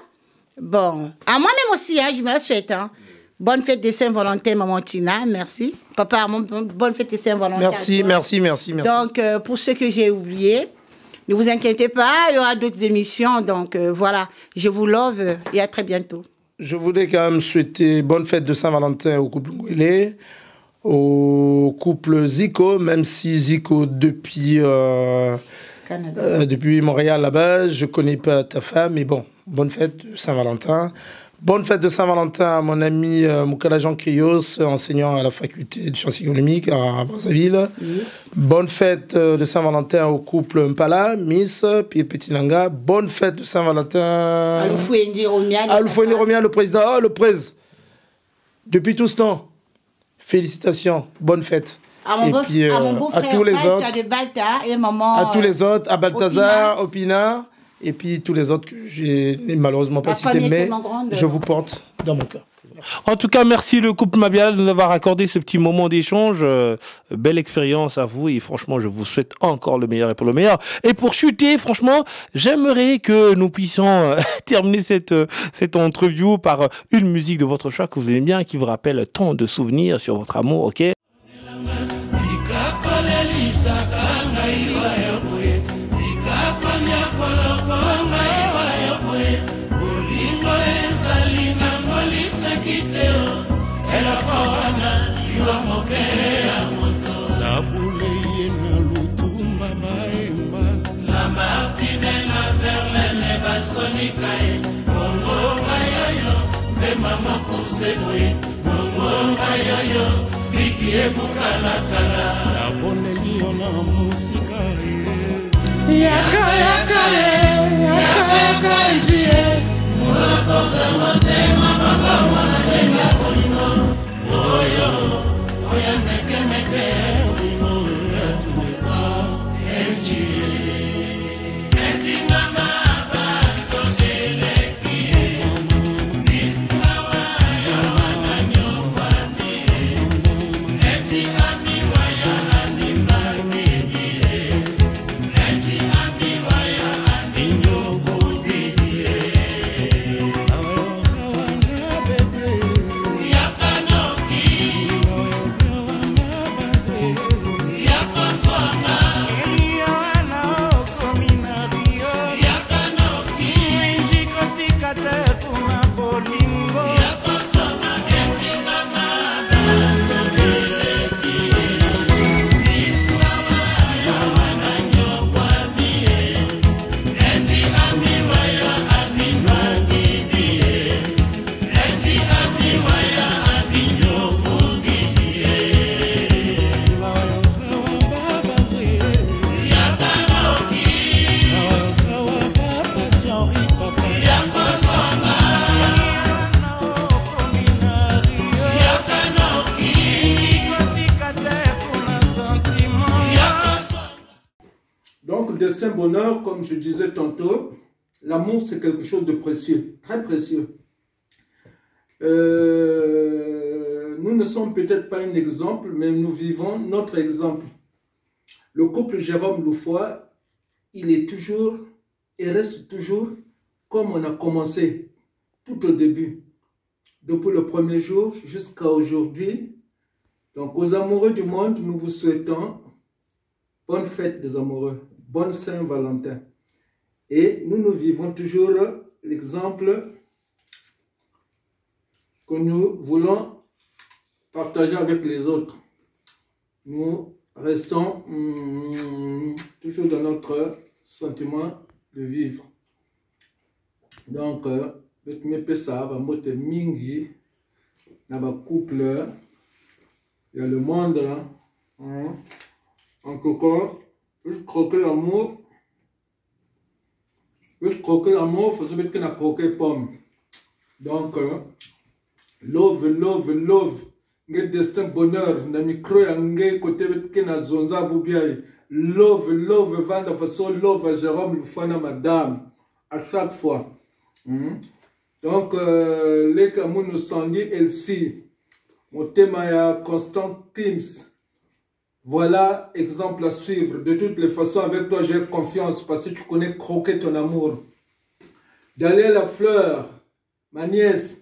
Bon, à moi-même aussi, hein, je me la souhaite. Hein. Bonne fête de Saint-Valentin, maman Tina, merci. Papa, bonne fête de Saint-Valentin. Merci, merci, merci, merci. Donc, pour ceux que j'ai oubliés, ne vous inquiétez pas, il y aura d'autres émissions. Donc, voilà, je vous love et à très bientôt. Je voudrais quand même souhaiter bonne fête de Saint-Valentin au couple Ngwele, au couple Zico, même si Zico, depuis Montréal là-bas, je ne connais pas ta femme, mais bon, bonne fête de Saint-Valentin. Bonne fête de Saint-Valentin à mon ami Moukala Jean Krios, enseignant à la faculté de sciences économiques à Brazzaville. Yes. Bonne fête de Saint-Valentin au couple Mpala, Miss, puis Petit Nanga. Bonne fête de Saint-Valentin. Aloufouendi Romia, le président. Oh, le président. Depuis tout ce temps. Félicitations, bonne fête. Et puis à tous les autres, à tous les autres, à Balthazar, Opina, Et puis tous les autres que j'ai malheureusement pas cités, mais je vous porte dans mon cœur. En tout cas, merci le couple Mabiala de nous avoir accordé ce petit moment d'échange. Belle expérience à vous et franchement, je vous souhaite encore le meilleur et pour le meilleur. Et pour chuter, franchement, j'aimerais que nous puissions terminer cette interview par une musique de votre choix que vous aimez bien, qui vous rappelle tant de souvenirs sur votre amour, ok? Destin bonheur, comme je disais tantôt, l'amour c'est quelque chose de précieux, très précieux. Nous ne sommes peut-être pas un exemple, mais nous vivons notre exemple. Le couple Jérôme Loufoy, il est toujours et reste toujours comme on a commencé tout au début. Depuis le premier jour jusqu'à aujourd'hui. Donc aux amoureux du monde, nous vous souhaitons bonne fête des amoureux. Bonne Saint-Valentin. Et nous vivons toujours l'exemple que nous voulons partager avec les autres. Nous restons toujours dans notre sentiment de vivre. Donc, ça va monter mingi dans le couple, il y a le monde. En tout cas, je croquer l'amour. Je croquer l'amour, il faut savoir qu'on a croqué pomme. Donc, love, love, love. Nge destin bonheur. Na micro ya nge côté qu'on a zonza boubiaï. Love, love, vanda façon love à Jérôme Loufoy madame. À chaque fois. Donc, les Cameroun nous sont dit, Elsie. Mon thème est Constant Kims. Voilà, exemple à suivre. De toutes les façons, avec toi, j'ai confiance parce que tu connais croquer ton amour. D'aller la fleur, ma nièce,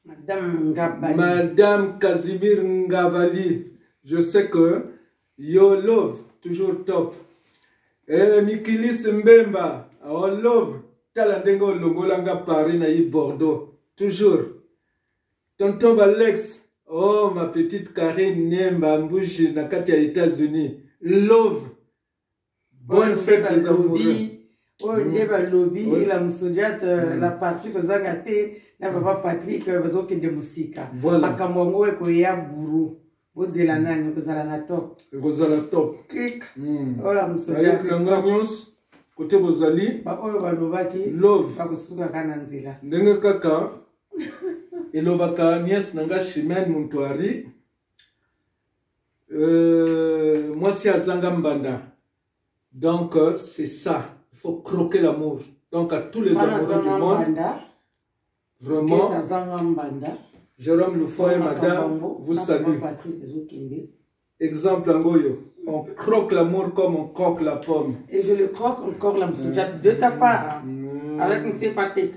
Madame Casimir Ngavali. Je sais que yo love, toujours top. Mikilis Mbemba, oh love, talandengo longolanga Paris na Bordeaux. Toujours. Tonton Alex. Oh, ma petite Karine Niemba Mbouchi, Nakati aux États-Unis. Love. Bonne fête des amoureux. Oh, Ndeba Lobby, la Moussoudiate, la partie que vous avez gâté, la papa Patrick, vous avez de musique. Voilà. Akamongo et Koya Bourou. Vous avez la nane, vous avez la top. Vous avez la top. Clic. Oh, la Moussoudiate. Avec l'engagnos, côté Bozali. Love. Ndenge kaka. Et l'obaka nièce nanga Chimène Muntwari. Moi, c'est Azanga Mbanda. Donc, c'est ça. Il faut croquer l'amour. Donc à tous les amoureux du monde, vraiment, Jérôme Luffoy et madame vous saluent. Exemple Angoyo, on croque l'amour comme on croque la pomme. Et je le croque encore là, monsieur Jack, de ta part, avec monsieur Patrick.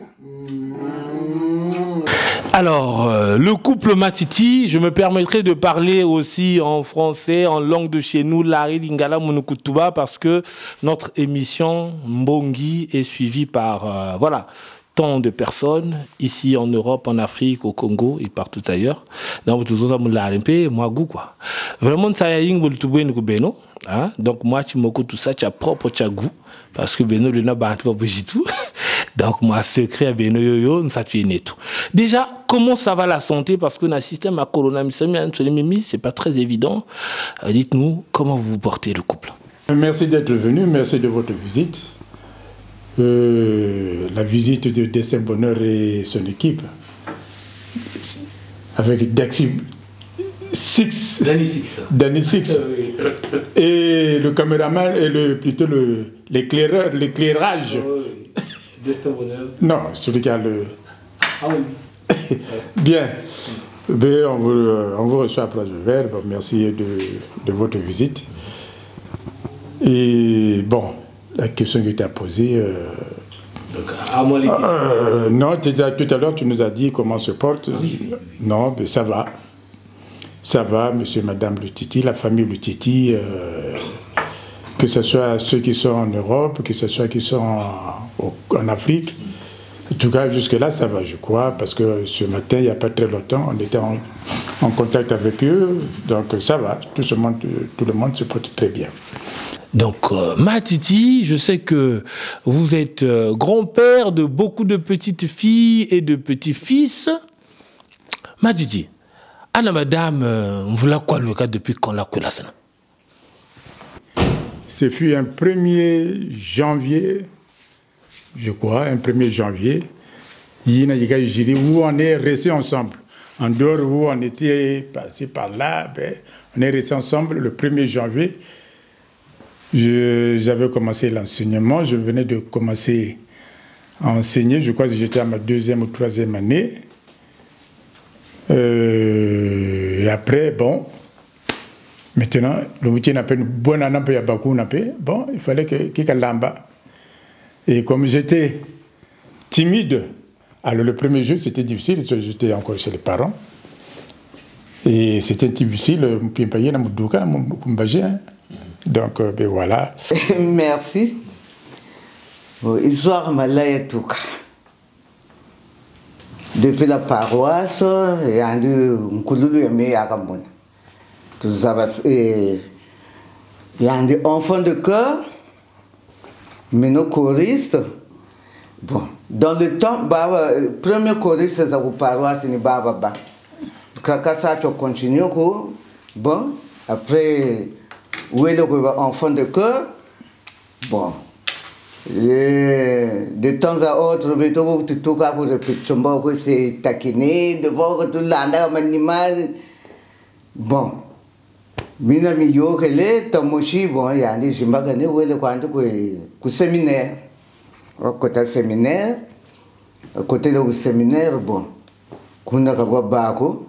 Alors, le couple Matiti, je me permettrai de parler aussi en français, en langue de chez nous, Lari Lingala Monukutuba, parce que notre émission Mbongi est suivie par, voilà, tant de personnes, ici en Europe, en Afrique, au Congo et partout ailleurs. Donc, tout ça, moi, quoi. Vraiment, ça y est, Beno. Donc, moi, tu m'occupes tout ça, tu as propre goût, parce que Beno, le n'a pas tout. Donc, moi, secret à Beno Yoyo, ça tu es tout. Déjà, comment ça va la santé? Parce que dans le système à Corona, c'est pas très évident. Dites-nous, comment vous portez le couple? Merci d'être venu, merci de votre visite. La visite de Destin Bonheur et son équipe, avec Danny Six et le caméraman et plutôt l'éclairage. Destin Bonheur. Non, celui qui a le... Ah oui. Bien. Ben, on vous reçoit à Place Vert. Bon, merci de votre visite. Et bon, la question que tu as posée... Donc, à moi les questions. Non, tout à l'heure, tu nous as dit comment se porte. Oui. Non, mais ça va. Ça va, monsieur et madame Lutiti, la famille Lutiti, que ce soit ceux qui sont en Europe, que ce soit ceux qui sont en Afrique. En tout cas, jusque-là, ça va, je crois, parce que ce matin, il n'y a pas très longtemps, on était en contact avec eux, donc ça va, tout le monde se porte très bien. Donc, Matiti, je sais que vous êtes grand-père de beaucoup de petites filles et de petits-fils. Matiti, Anna madame, vous la quoi le cas depuis quand la quoi la scène? Ce fut un 1er janvier, je crois, un 1er janvier, où on est restés ensemble. En dehors où on était passé par là, ben, on est restés ensemble le 1er janvier. J'avais commencé l'enseignement, je venais de commencer à enseigner, je crois que j'étais à ma 2e ou 3e année. Et après, bon, maintenant, le métier n'a pas une bonne année, bon, il fallait qu'il y ait lamba. Et comme j'étais timide, alors le 1er jour, c'était difficile, j'étais encore chez les parents. Et c'était difficile, donc, ben voilà. Merci. Histoire malaya tout. Depuis la paroisse, il y a un couloir mais à Cameroun. Tout ça, il y a des enfants de cœur, mais nos choristes. Bon, dans le temps, le premier choriste, c'est la paroisse, c'est Baba. Quand ça continue, bon, après, où est l'enfant de cœur? Bon. De temps à autre, tout cas pour répétition, c'est taquiner, de voir que tout l'anda comme animal. Bon. Mina miyo kele, tamoshi, bon, il y a des jimbagane où est le coin de séminaire. Au côté séminaire, à côté du séminaire, bon, qu'on a qu'à bako.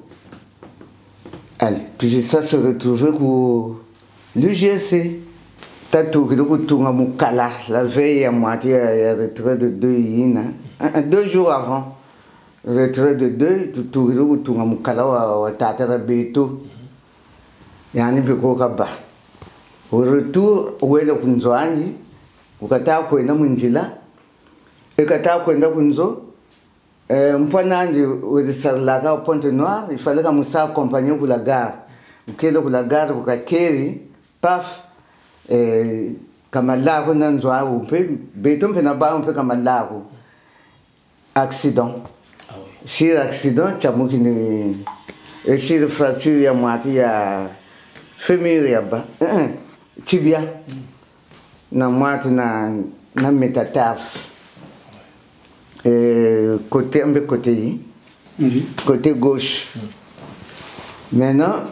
Allez, puis ça se retrouve pour l'UGC. Tatou que nous tournons mon cala la veille à moitié à retrait de 2 jours avant retrait de 2 tout que nous tournons mon cala à tatara beto yani beko kaba au retour où est le kunzoani ukata kwenda munjila ekata kwenda kunzo mpanandi urisarlaka au Pointe-Noire il fallait que musa accompagner pour la gare ukelo pour la gare pour kakeri paf Kamalago nanzwa upe beton penaba un peu kamalago accident si accident chamuki ni si fracture ya moitié ya fémur ya ba tibia na moitié na métatarse côté un peu côté gauche maintenant.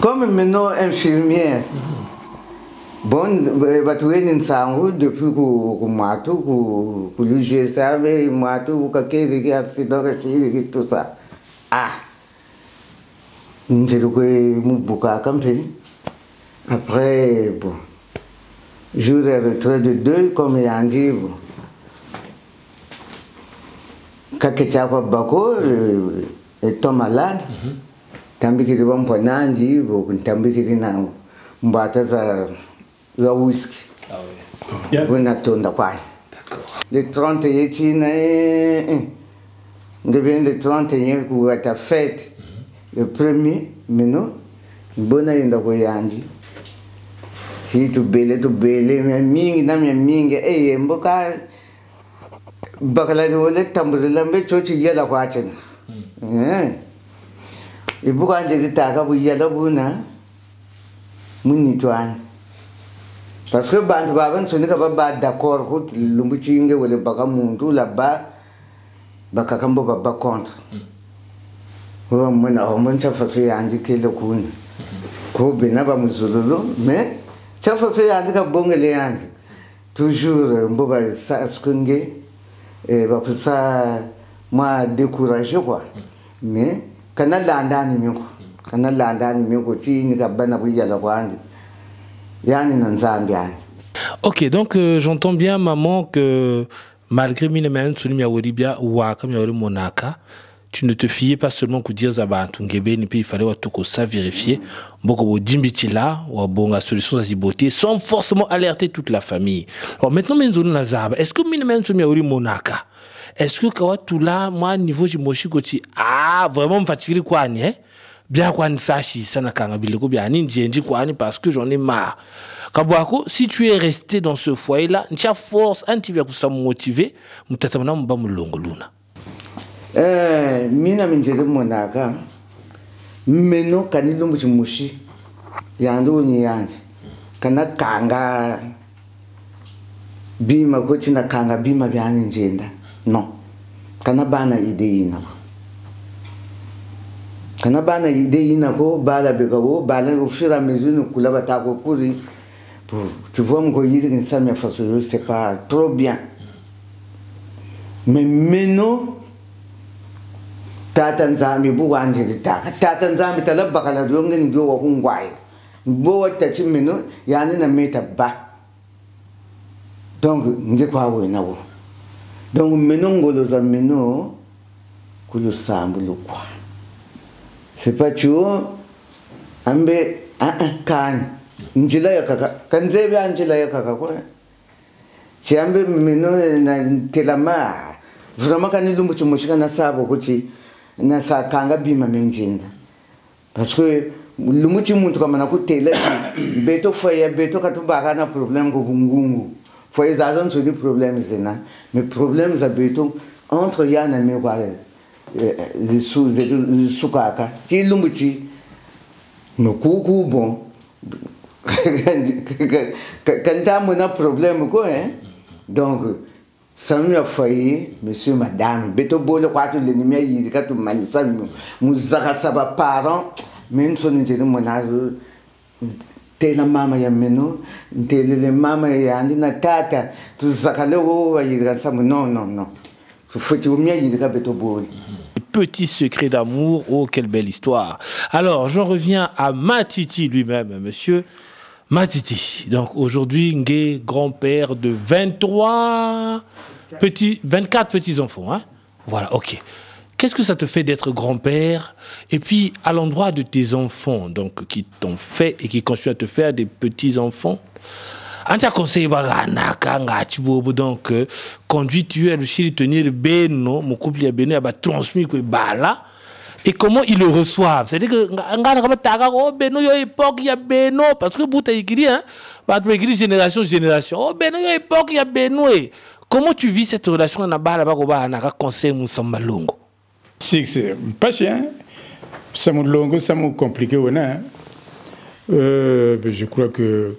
Comme maintenant infirmière, Bon, batoué n'insangu depuis que matou, que le GSAV, matou, que accident, tout ça. Ah, j'ai loué mon bouquin comme ça. Après, bon, jour de retraite de 2, comme il a dit, bon, quand tu as bako, étant malade, tambi qui te va me prendre, bon, tambi qui te n'a pas za whisky. Ah oui. On a tourné quoi. D'accord. Le 31, le 31 pour ta fête, le premier, mais non, bonne année d'Akoyandi. Si tu belle, mais mingi, eh, mboka, bakala de volet, tambourine, mais tu y a la quachena. Et beaucoup de taga, vous y a la buna, munitoine. Parce que bande baban ce n'est pas d'accord route lumbuchinge ou le bagamuntu là-bas bakakambo baba contre. On ça façon indiquer le coup. Ko benaba muzululu mais ça façon indiquer bongele andi. Toujours mboba ça skunge et bah pour ça moi découragé quoi. Mais kana landa ni miko. Kana landa ni miko ti ni kabana buya la kwandi. Ok, donc j'entends bien, maman, que malgré Minemen, Soulimia Woribia, ou Akamia Monaka, tu ne te fiais pas seulement que dire Zabantungebe, ni puis il fallait tout ça vérifier. Beaucoup de Dimbitila, ou Bonga solution à Ziboté, sans forcément alerter toute la famille. Alors maintenant, est-ce que Minemen Soulimia Wori Monaka, est-ce que Kawatula, moi, niveau Jimoshi Koti, ah, vraiment me fatiguer quoi, hein? Bien quoi ne sache ça n'a qu'un biloko bien ni djenji quoi ni parce que j'en ai marre. Kabouako, si tu es resté dans ce foyer là, tu as force un petit peu pour ça motiver, mutatamana mba mulongo luna. Mina minjere monaka. Meno kanilumbu chimushi. Yando ni yanzi. Kana kanga bima kochi na kanga bima byani njenda. Non. Kana bana ide ina. Quand on a une idée, on a au fur et à mesure que on a couru. Tu vois, c'est pas trop bien. Mais maintenant, Tata Nzambi, Tata Nzambi, tu as la bakala de l'ongle, tu as un guay. Boa tachi meno, yani na meta ba. Donc, nous quoi oui na wo. Donc maintenant, ngolo meno, kulo sambu lo quoi. C'est pas tu ambe kan njila ya kaka kanzebe njila ya kaka quoi ti ambe meno na telama vraiment kan lumbu chumushika na sabo kuti na sakanga bima menjinda parce que lumbu chimuntu kama na kutela beto foya beto katubaka na problème ko bungungu foya zazo nsudi problème zena mais problème za beto entre yana mewa zisukaka ti lumbuchi no kuku bon quand on a problème quoi hein donc ça m'a failli monsieur madame beto bolo kwatu le nimia yi ka tu manisa muzaka saba parents men son intérêt monazo tela mama ya meno tele mama ya andi na tata tu zakale wo yi ka samu non faut tu mia yi ka beto bolo. Petit secret d'amour, oh quelle belle histoire. Alors j'en reviens à Matiti lui-même, monsieur Matiti. Donc aujourd'hui, Ngué, grand-père de 24 petits-enfants. Hein? Voilà, ok. Qu'est-ce que ça te fait d'être grand-père? Et puis à l'endroit de tes enfants, donc qui t'ont fait et qui continuent à te faire des petits-enfants, Anta conseil donc conduit tu es le chili tenir beno mon couple y a beno a transmis que bala et comment ils le reçoivent, c'est à dire que ngana kama taka oh beno yo époque y a beno parce que bouta écrit hein ba tu écrit génération oh beno yo époque y a beno et comment tu vis cette relation na bala ba ko ba na conseil musamba longo? C'est pas chien ça mon longo ça mon compliqué hein. Je crois que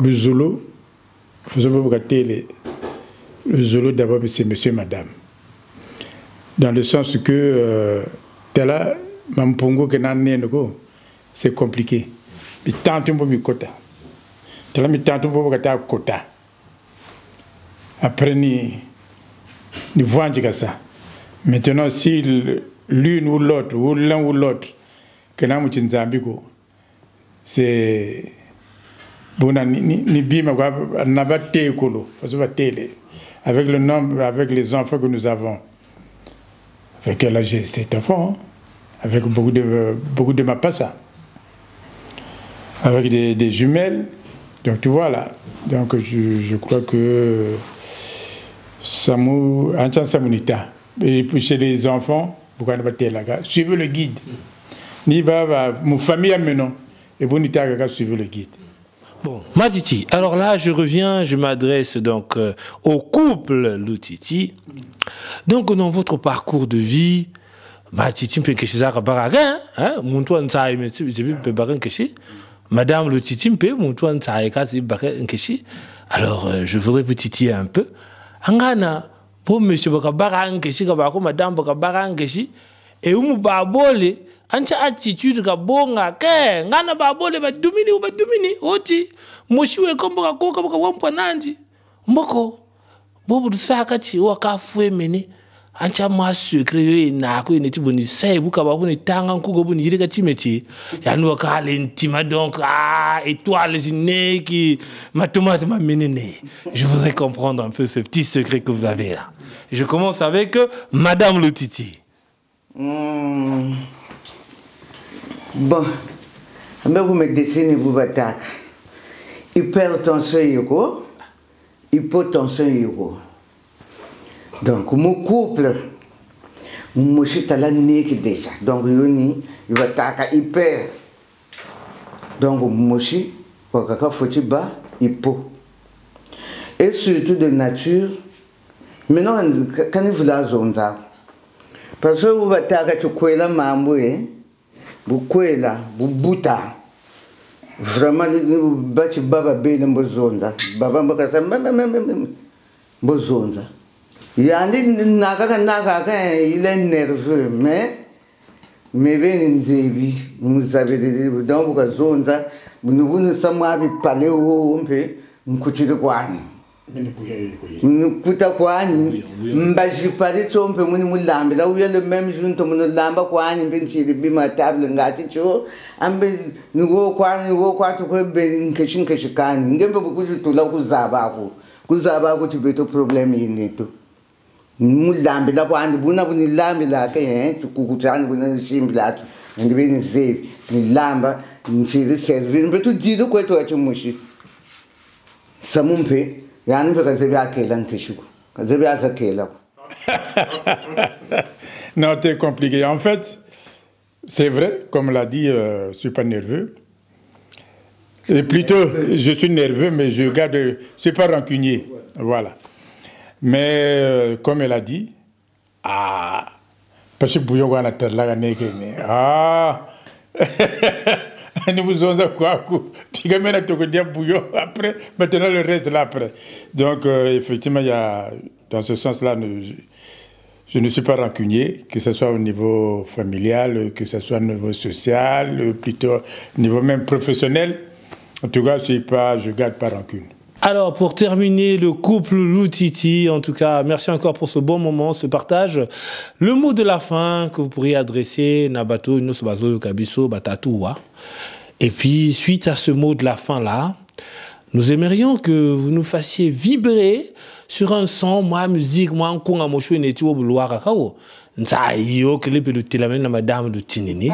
le Zolo, faisons regarder le Zolo d'abord, c'est monsieur, madame. Dans le sens que, là, c'est compliqué. Puis tant que je me Tu l'as mis tantôt pour que tu aies quota. Après, ni voit ça. Maintenant, si l'une ou l'autre, ou l'un ou l'autre, que nous avons Zambiko, c'est bon, ni bima n'a pas té colo, avec le nombre, avec les enfants que nous avons. Avec là j'ai 7 enfants, avec beaucoup de mapassa, avec des jumelles. Donc tu vois là, donc je crois que Samu, en Samunita, et puis chez les enfants, pourquoi ne pas té là, suivez le guide. Ni va mon famille amenant et bonita suivez le guide. Bon, Matiti, alors là, je reviens, je m'adresse donc au couple Lutiti. Donc, dans votre parcours de vie, Matiti, Madame Lutiti, alors, je voudrais vous titiller un peu. Angana, pour monsieur Bakabarankeshi, Madame Bakabarankeshi, et où babole, ancha attitude ka bonga ke ngana babole ba dumini oti moshiwe kombo ka koka ka wampa nanji mboko bobu saka chi waka fuemene ancha ma secret yo na ko ne tiboni sai buka ba boni tanga nkugo boni yirika chimeti yani waka lentima donc étoile jineki matomate ma menene. Je voudrais comprendre un peu ce petit secret que vous avez là. Je commence avec Madame Lutiti. Bon, vous me dessinez vous battez. Hypertension, hypotension. Donc, mon couple, je suis à la déjà. Donc, il va attaquer hyper. Donc, je suis hypo. Et surtout de nature, maintenant, quand vous la zone, parce que vous attaquer la mamboue. Bukwela, bubuta. Vraiment, bati baba bele mbozonza. Baba mbakasa mbozonza. Yandi nakaka il est nerveux, mais ben nzebi, vous avez donc bukazonza, bunu samwabi pale umpe mkutire kwani. Kuta kwani mbajipari chompe muni mulambe la uya le même jour to muni lamba kwani mbinchiri bima table ngati cho ambe nugo kwatu ko be nkeshin keshikani ngembe bukujutula kuzaba ku tibeto problem yinito mulambe la kwani buna buni lambe la ke tukukutani buna shimbi la tu ndibe ni zebi ni lamba nchiri servi mbetu dido kwetu achumushi samumpe. Non, c'est compliqué. En fait, c'est vrai, comme l'a dit, je ne suis pas nerveux. Et plutôt, je suis nerveux, mais je ne suis pas rancunier. Voilà. Mais, comme elle a dit, parce que bouillon a la nous vous avons quoi, puis quand même bouillon après, maintenant le reste là après. Donc effectivement, il y a, dans ce sens-là, je ne suis pas rancunier, que ce soit au niveau familial, que ce soit au niveau social, plutôt au niveau même professionnel. En tout cas, je ne garde pas rancune. Alors, pour terminer, le couple Lutiti, en tout cas, merci encore pour ce bon moment, ce partage. Le mot de la fin que vous pourriez adresser, Nabato, Inosobazo, Kabiso, Batatoua. Et puis, suite à ce mot de la fin-là, nous aimerions que vous nous fassiez vibrer sur un son, moi, musique, moi, Nkonga Mosho, Netio, Bouloir, Kakao. Nsaïo, que les pelotis la même madame de Tinini.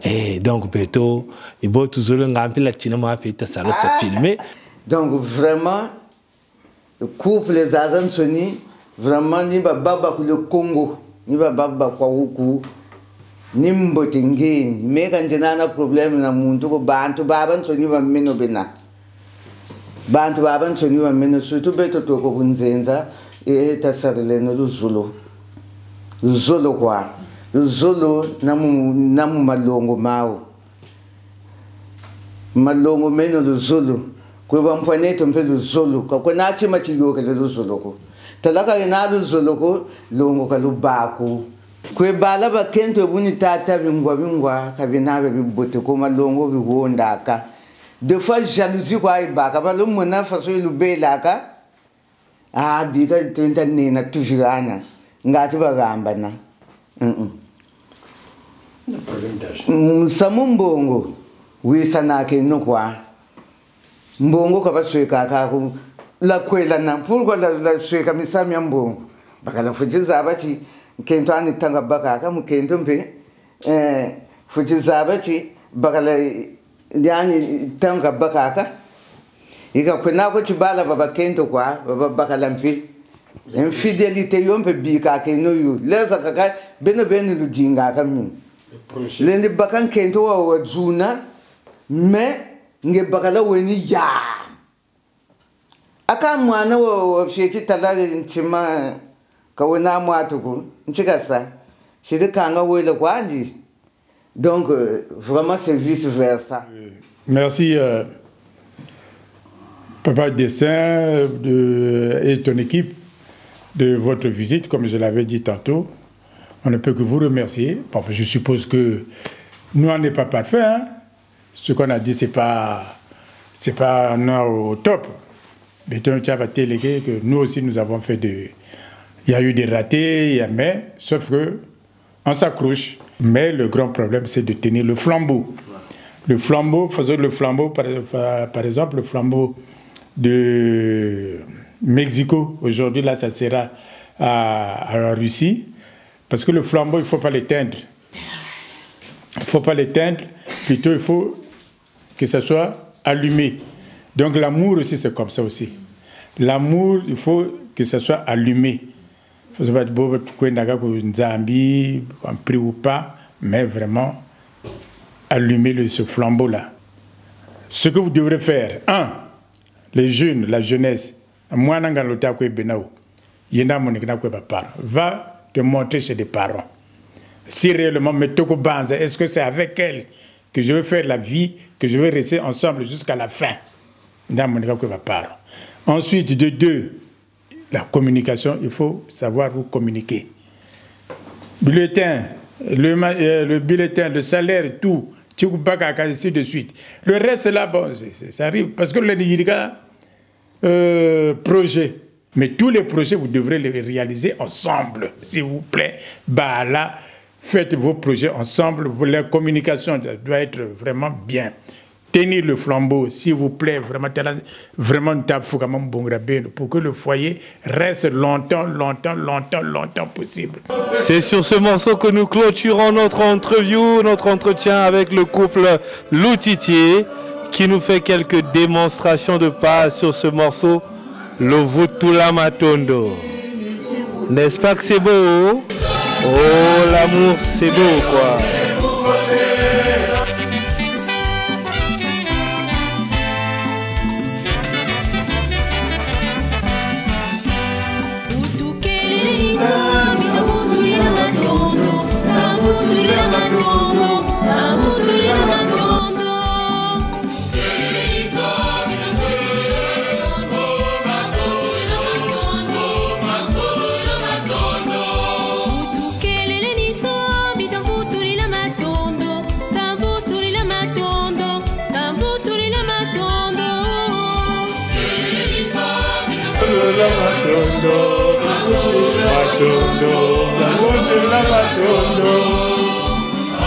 Et donc, Beto, et bon, tout le monde a fait la Tinama, fait ça, se filmer. Donc vraiment, le couple les Azam Soni, vraiment ni baba le Congo, ni baba kwa huku, ni mbotengi, mais quand j'ai un problème na muntu ko bantu baba Soni va meno bena. Bantu baba Soni va meno surtout beto to ko bunzenza et tasarele no Zulu. Zulu quoi. Zulu namu malongo mao. Malongo meno le Zulu. Kwa mpwaneto mpe luzolo kwa nachi machiyo ke luzolo ko talaka ina luzolo ko longo ka lubako kwe bala ba kento buni tata bingwa kabinabe bibote ko malongo biwondaka Deux fois, jalousie, quoi, il baka. Parce que mon enfant, il est là, ah, biga, tu es toujours là. Ngati bagamba na. Samu mbongo. Wisa na ke no kwa. Mbongo ka basweka ka ku la kwela na pourquoi la sweka misami mbongo. Bakala fujiza abachi kento ani tanga baka ka mu kento mpe fujiza abachi bakala yani tanga baka ka. Ika kwena ko chibala baba kento kwa baba bakala mpe. Infidélité yompe bika ke no yu. Leza kaka beno lu dinga ka mi. Lendi bakan kento wa zuna me nge bakala weni ya aka mwana wa sheti talale nchima ka wena mwatuku nchikasa shiti kanga wele kwanji donc vraiment c'est vice versa. Merci Papa Dessin et ton équipe de votre visite. Comme je l'avais dit tantôt, on ne peut que vous remercier. Je suppose que nous on n'est pas parfaits, hein? Ce qu'on a dit, c'est pas au top. Mais tu vas téléguer que nous aussi, nous avons fait il y a eu des ratés, mais sauf que on s'accroche. Mais le grand problème, c'est de tenir le flambeau. Le flambeau, faisons le flambeau, par exemple, le flambeau de Mexico. Aujourd'hui, là, ça sera à la Russie. Parce que le flambeau, il ne faut pas l'éteindre. Il ne faut pas l'éteindre. Plutôt, il faut que ça soit allumé. Donc l'amour aussi, c'est comme ça aussi. L'amour, il faut que ça soit allumé. Il faut savoir que ou pas, mais vraiment allumer ce flambeau-là. Ce que vous devrez faire, les jeunes, la jeunesse, va te montrer chez des parents. Si réellement, est-ce que c'est avec elle que je veux faire la vie, que je veux rester ensemble jusqu'à la fin? Ensuite, de deux, la communication, il faut savoir vous communiquer. Bulletin, le bulletin, le salaire, tout, ainsi de suite. Le reste, là, bon, ça arrive, parce que le projet, mais tous les projets, vous devrez les réaliser ensemble, s'il vous plaît. Bah là, faites vos projets ensemble, la communication doit être vraiment bien. Tenir le flambeau, s'il vous plaît, vraiment pour que le foyer reste longtemps possible. C'est sur ce morceau que nous clôturons notre interview, notre entretien avec le couple Loutitier, qui nous fait quelques démonstrations de pas sur ce morceau, le Vutula Matondo. N'est-ce pas que c'est beau? Oh, l'amour, c'est beau, quoi.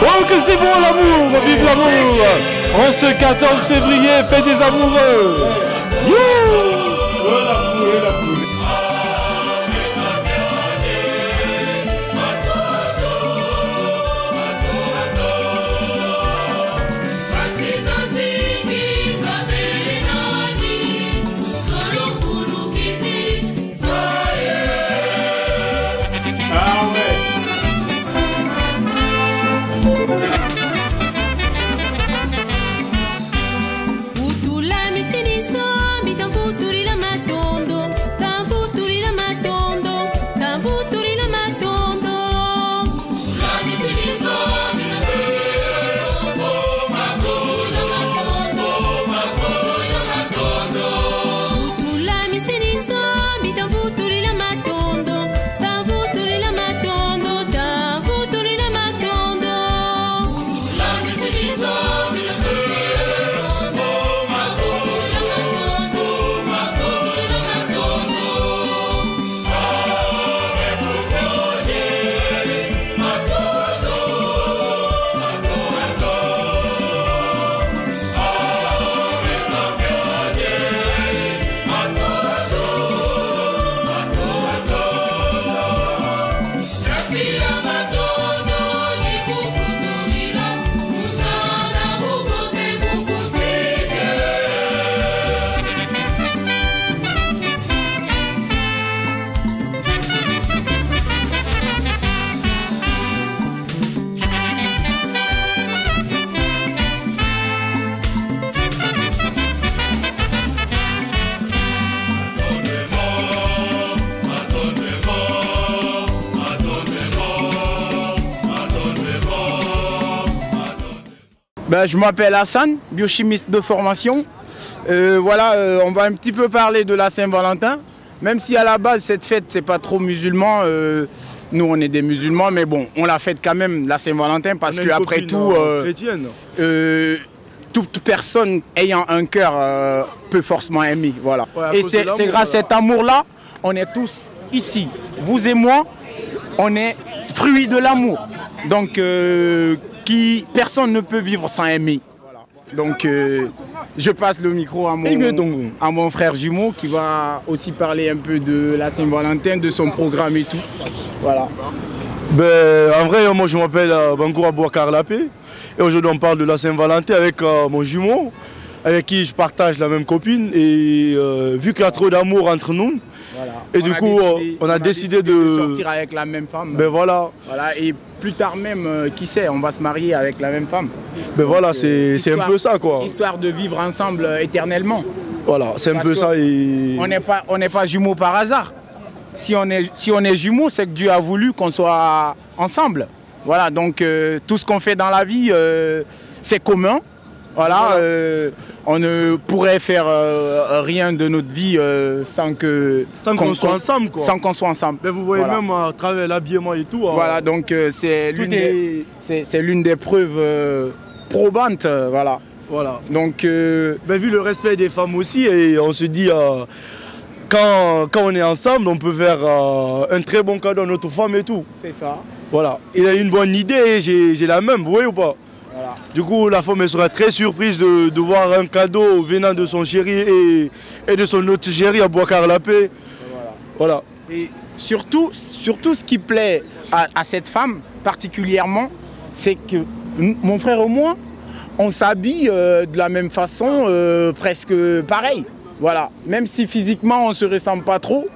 Oh que c'est bon l'amour, vive l'amour. En ce 14 février, fête des amoureux. Utula misini so, bitan Ben, je m'appelle Hassan, biochimiste de formation. Voilà, on va un petit peu parler de la Saint-Valentin. Même si à la base, cette fête, c'est pas trop musulman. Nous, on est des musulmans, mais bon, on la fête quand même, la Saint-Valentin, parce qu'après tout, toute personne ayant un cœur peut forcément aimer. Voilà. Ouais, et c'est grâce à cet amour-là, on est tous ici. Vous et moi, on est fruits de l'amour. Donc, personne ne peut vivre sans aimer. Voilà. Donc, je passe le micro à mon frère jumeau qui va aussi parler un peu de la Saint-Valentin, de son programme et tout. Voilà. Ben, en vrai, moi je m'appelle Bangoura Bouakar Lapé. Et aujourd'hui on parle de la Saint-Valentin avec mon jumeau, avec qui je partage la même copine. Et vu qu'il y a trop d'amour entre nous, voilà. Et du coup on a décidé de sortir avec la même femme. Ben voilà. Voilà. Et plus tard même, qui sait, on va se marier avec la même femme. Ben donc, voilà, c'est un peu ça quoi. Histoire de vivre ensemble éternellement. Voilà, c'est un peu ça. Et... On n'est pas jumeaux par hasard. Si on est jumeaux, c'est que Dieu a voulu qu'on soit ensemble. Voilà, donc tout ce qu'on fait dans la vie, c'est commun. Voilà, on ne pourrait faire rien de notre vie sans qu'on soit ensemble, quoi. Sans qu'on soit ensemble. Mais vous voyez, voilà. Même à travers l'habillement et tout. Voilà, donc c'est l'une des preuves probantes. Voilà. Donc, mais vu le respect des femmes aussi, et on se dit... Quand on est ensemble, on peut faire un très bon cadeau à notre femme et tout. C'est ça. Voilà. Il a une bonne idée, j'ai la même, vous voyez ou pas? Voilà. Du coup, la femme elle sera très surprise de voir un cadeau venant de son chéri et de son autre chéri à Bouakar Lapé. Voilà. Et surtout ce qui plaît à cette femme particulièrement, c'est que mon frère et moi, on s'habille de la même façon, presque pareil. Voilà, même si physiquement on ne se ressemble pas trop,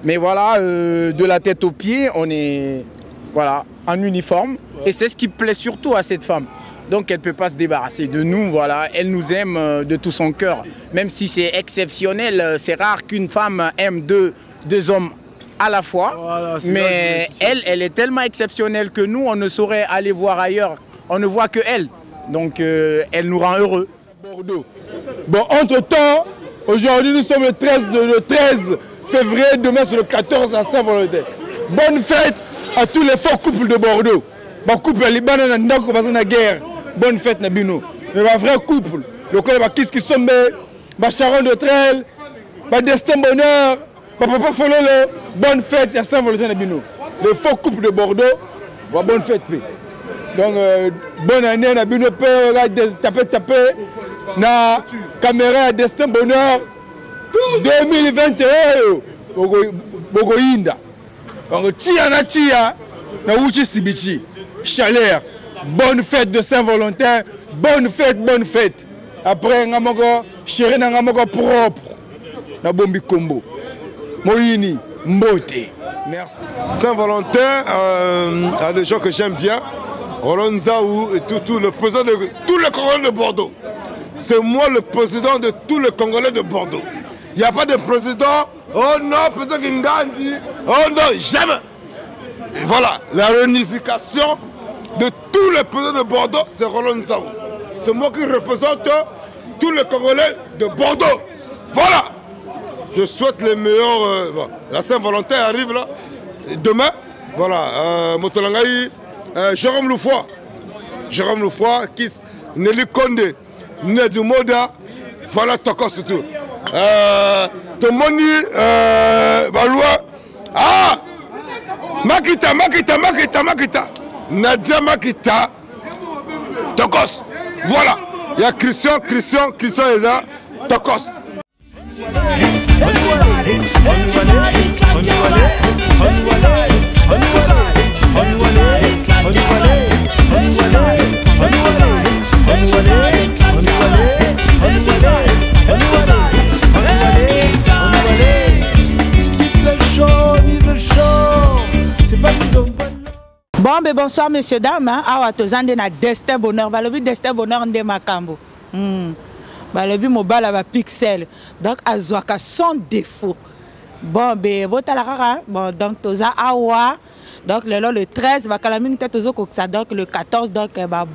mais voilà, de la tête aux pieds, on est voilà, en uniforme. Ouais. Et c'est ce qui plaît surtout à cette femme. Donc elle ne peut pas se débarrasser de nous, voilà. Elle nous aime de tout son cœur. Même si c'est exceptionnel, c'est rare qu'une femme aime deux hommes à la fois. Voilà, mais elle est tellement exceptionnelle que nous, on ne saurait aller voir ailleurs. On ne voit que elle. Donc elle nous rend heureux. Bordeaux. Bon, entre-temps, aujourd'hui, nous sommes le 13 février, demain c'est le 14 à Saint-Valentin. Bonne fête à tous les faux couples de Bordeaux. Les couples libanais qui sont en guerre. Bonne fête, Nabino. Mais les vrais couples, le couple qui sont Charon de Trel, Destin Bonheur, Papa Fololo, bonne fête à Saint-Valentin, Nabino. Les faux couples de Bordeaux, bonne fête. Donc, bonne année, Nabino, taper. Na caméra Destin Bonheur 2021 Bogoinda. Donc tia na uchi sibichi. Chaleur. Bonne fête de Saint-Valentin. Bonne fête. Après ngamoko chéri na ngamoko propre. Na bombi combo. Moïni Mbote. Merci. Saint-Valentin a des gens que j'aime bien. Roland Zaou et tout le président de tous les Congolais de Bordeaux. C'est moi le président de tous les Congolais de Bordeaux. Il n'y a pas de président, oh non, président Kingandi, oh non, jamais. Et voilà, la réunification de tous les présidents de Bordeaux, c'est Roland Zaou. C'est moi qui représente tous les Congolais de Bordeaux. Voilà. Je souhaite les meilleurs. Bon, la Saint-Valentin arrive là. Et demain, voilà, Motolangaï, Jérôme Loufoy, qui Nelly Condé. Nedi Moda, voilà Toko surtout. Tomoni, Baloua. Ah! Makita. Nadia Makita. Tokos. Voilà. Il y a Christian et là. Tokos. Bon, mais bonsoir, messieurs, dames. Awa tozande na Destin Bonheur. Balobi Destin Bonheur nde makambo. Balobi mobile aba pixel. Donc, azwaka sans défaut. Bon, ben, bon, donc, toza awa. Donc le 13, donc le 14, donc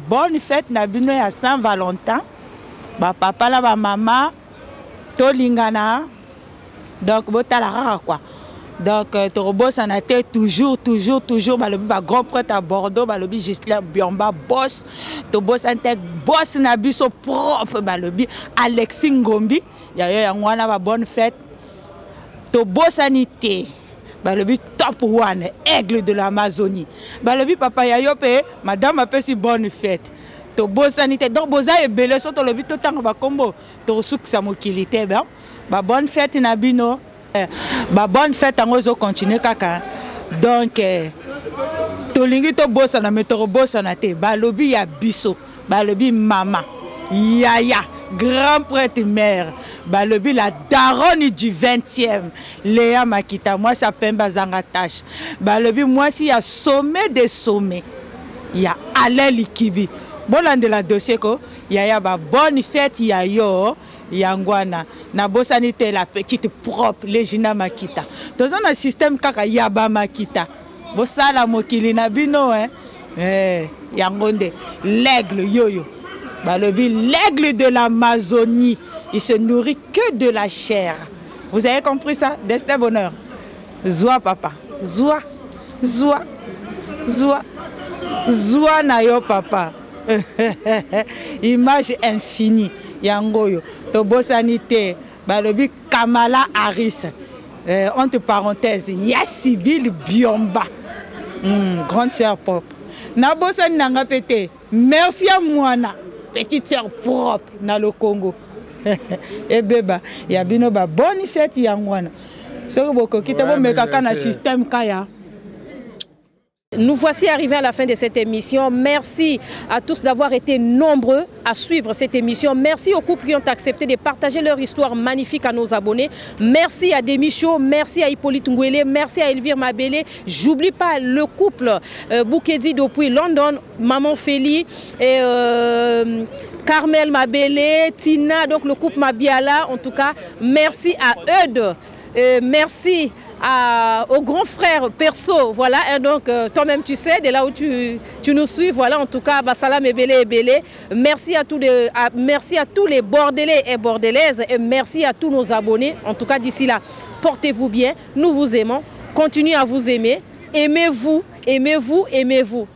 bonne fête Nabino à Saint-Valentin. Papa la maman, Tolingana, donc botala quoi. Donc Torobos en a été toujours le grand prêtre à Bordeaux, le Gislain Biomba boss, Tobos en tête boss Nabiso propre, le Alexis Ngombi, il y a une bonne fête. Tobos sanité. Le but top one, aigle de l'Amazonie. Le but papa Yayope, madame appelle si bonne fête. To bonne sanité. Donc boza et belé sur le but tout temps ba combo. To souk sa mokilité ben. Ba bonne fête nabino. Ba bonne fête en ozo continuer kaka. Donc to lingi to bossa na metoro bossa na te. Ba lobi ya biso. Ba lobi mama. Yaya, grand prêtre mère. Balobi la daronne du 20e, Léa Makita, moi ça Pemba Zangatache. Balobi moi si y a sommet des sommets, il y a Alain Likibi. Bon là de la dossier ko, il y a bonne fête, il y a yo, Yangwana, na bosanité la petite propre, Légina Makita. Dans un système kaka Yaba Makita. Bosala mokili na bino Yangonde, l'aigle yo-yo. Balobi l'aigle de l'Amazonie. Il se nourrit que de la chair. Vous avez compris ça? Destin bonheur. Zoua papa. Zoua. Zoua. Zoua. Zoua na yo papa. Image infinie. Yangoyo. Tobo sanité. Balobi Kamala Harris. Entre parenthèses. Yassibil Biomba. Grande sœur propre. Nabosan nanga pété. Merci à Moana. Petite sœur propre dans le Congo. Et beba, il y a bien une bonne fête yangwana. Ce que beaucoup qui t'ont mis dans système kaya. Nous voici arrivés à la fin de cette émission. Merci à tous d'avoir été nombreux à suivre cette émission. Merci aux couples qui ont accepté de partager leur histoire magnifique à nos abonnés. Merci à Demi Show, merci à Hippolyte Ngwele, merci à Elvire Mabele. J'oublie pas le couple Boukedi depuis London, Maman Félie et Carmel Mabele, Tina, donc le couple Mabiala. En tout cas, merci à Eudes, merci au grand frère Perso, voilà, et donc toi-même tu sais, de là où tu nous suis, voilà, en tout cas, Bassalam et Belé. Merci à tous les Bordelais et Bordelaises, et merci à tous nos abonnés. En tout cas, d'ici là, portez-vous bien, nous vous aimons, continuez à vous aimer, aimez-vous, aimez-vous, aimez-vous.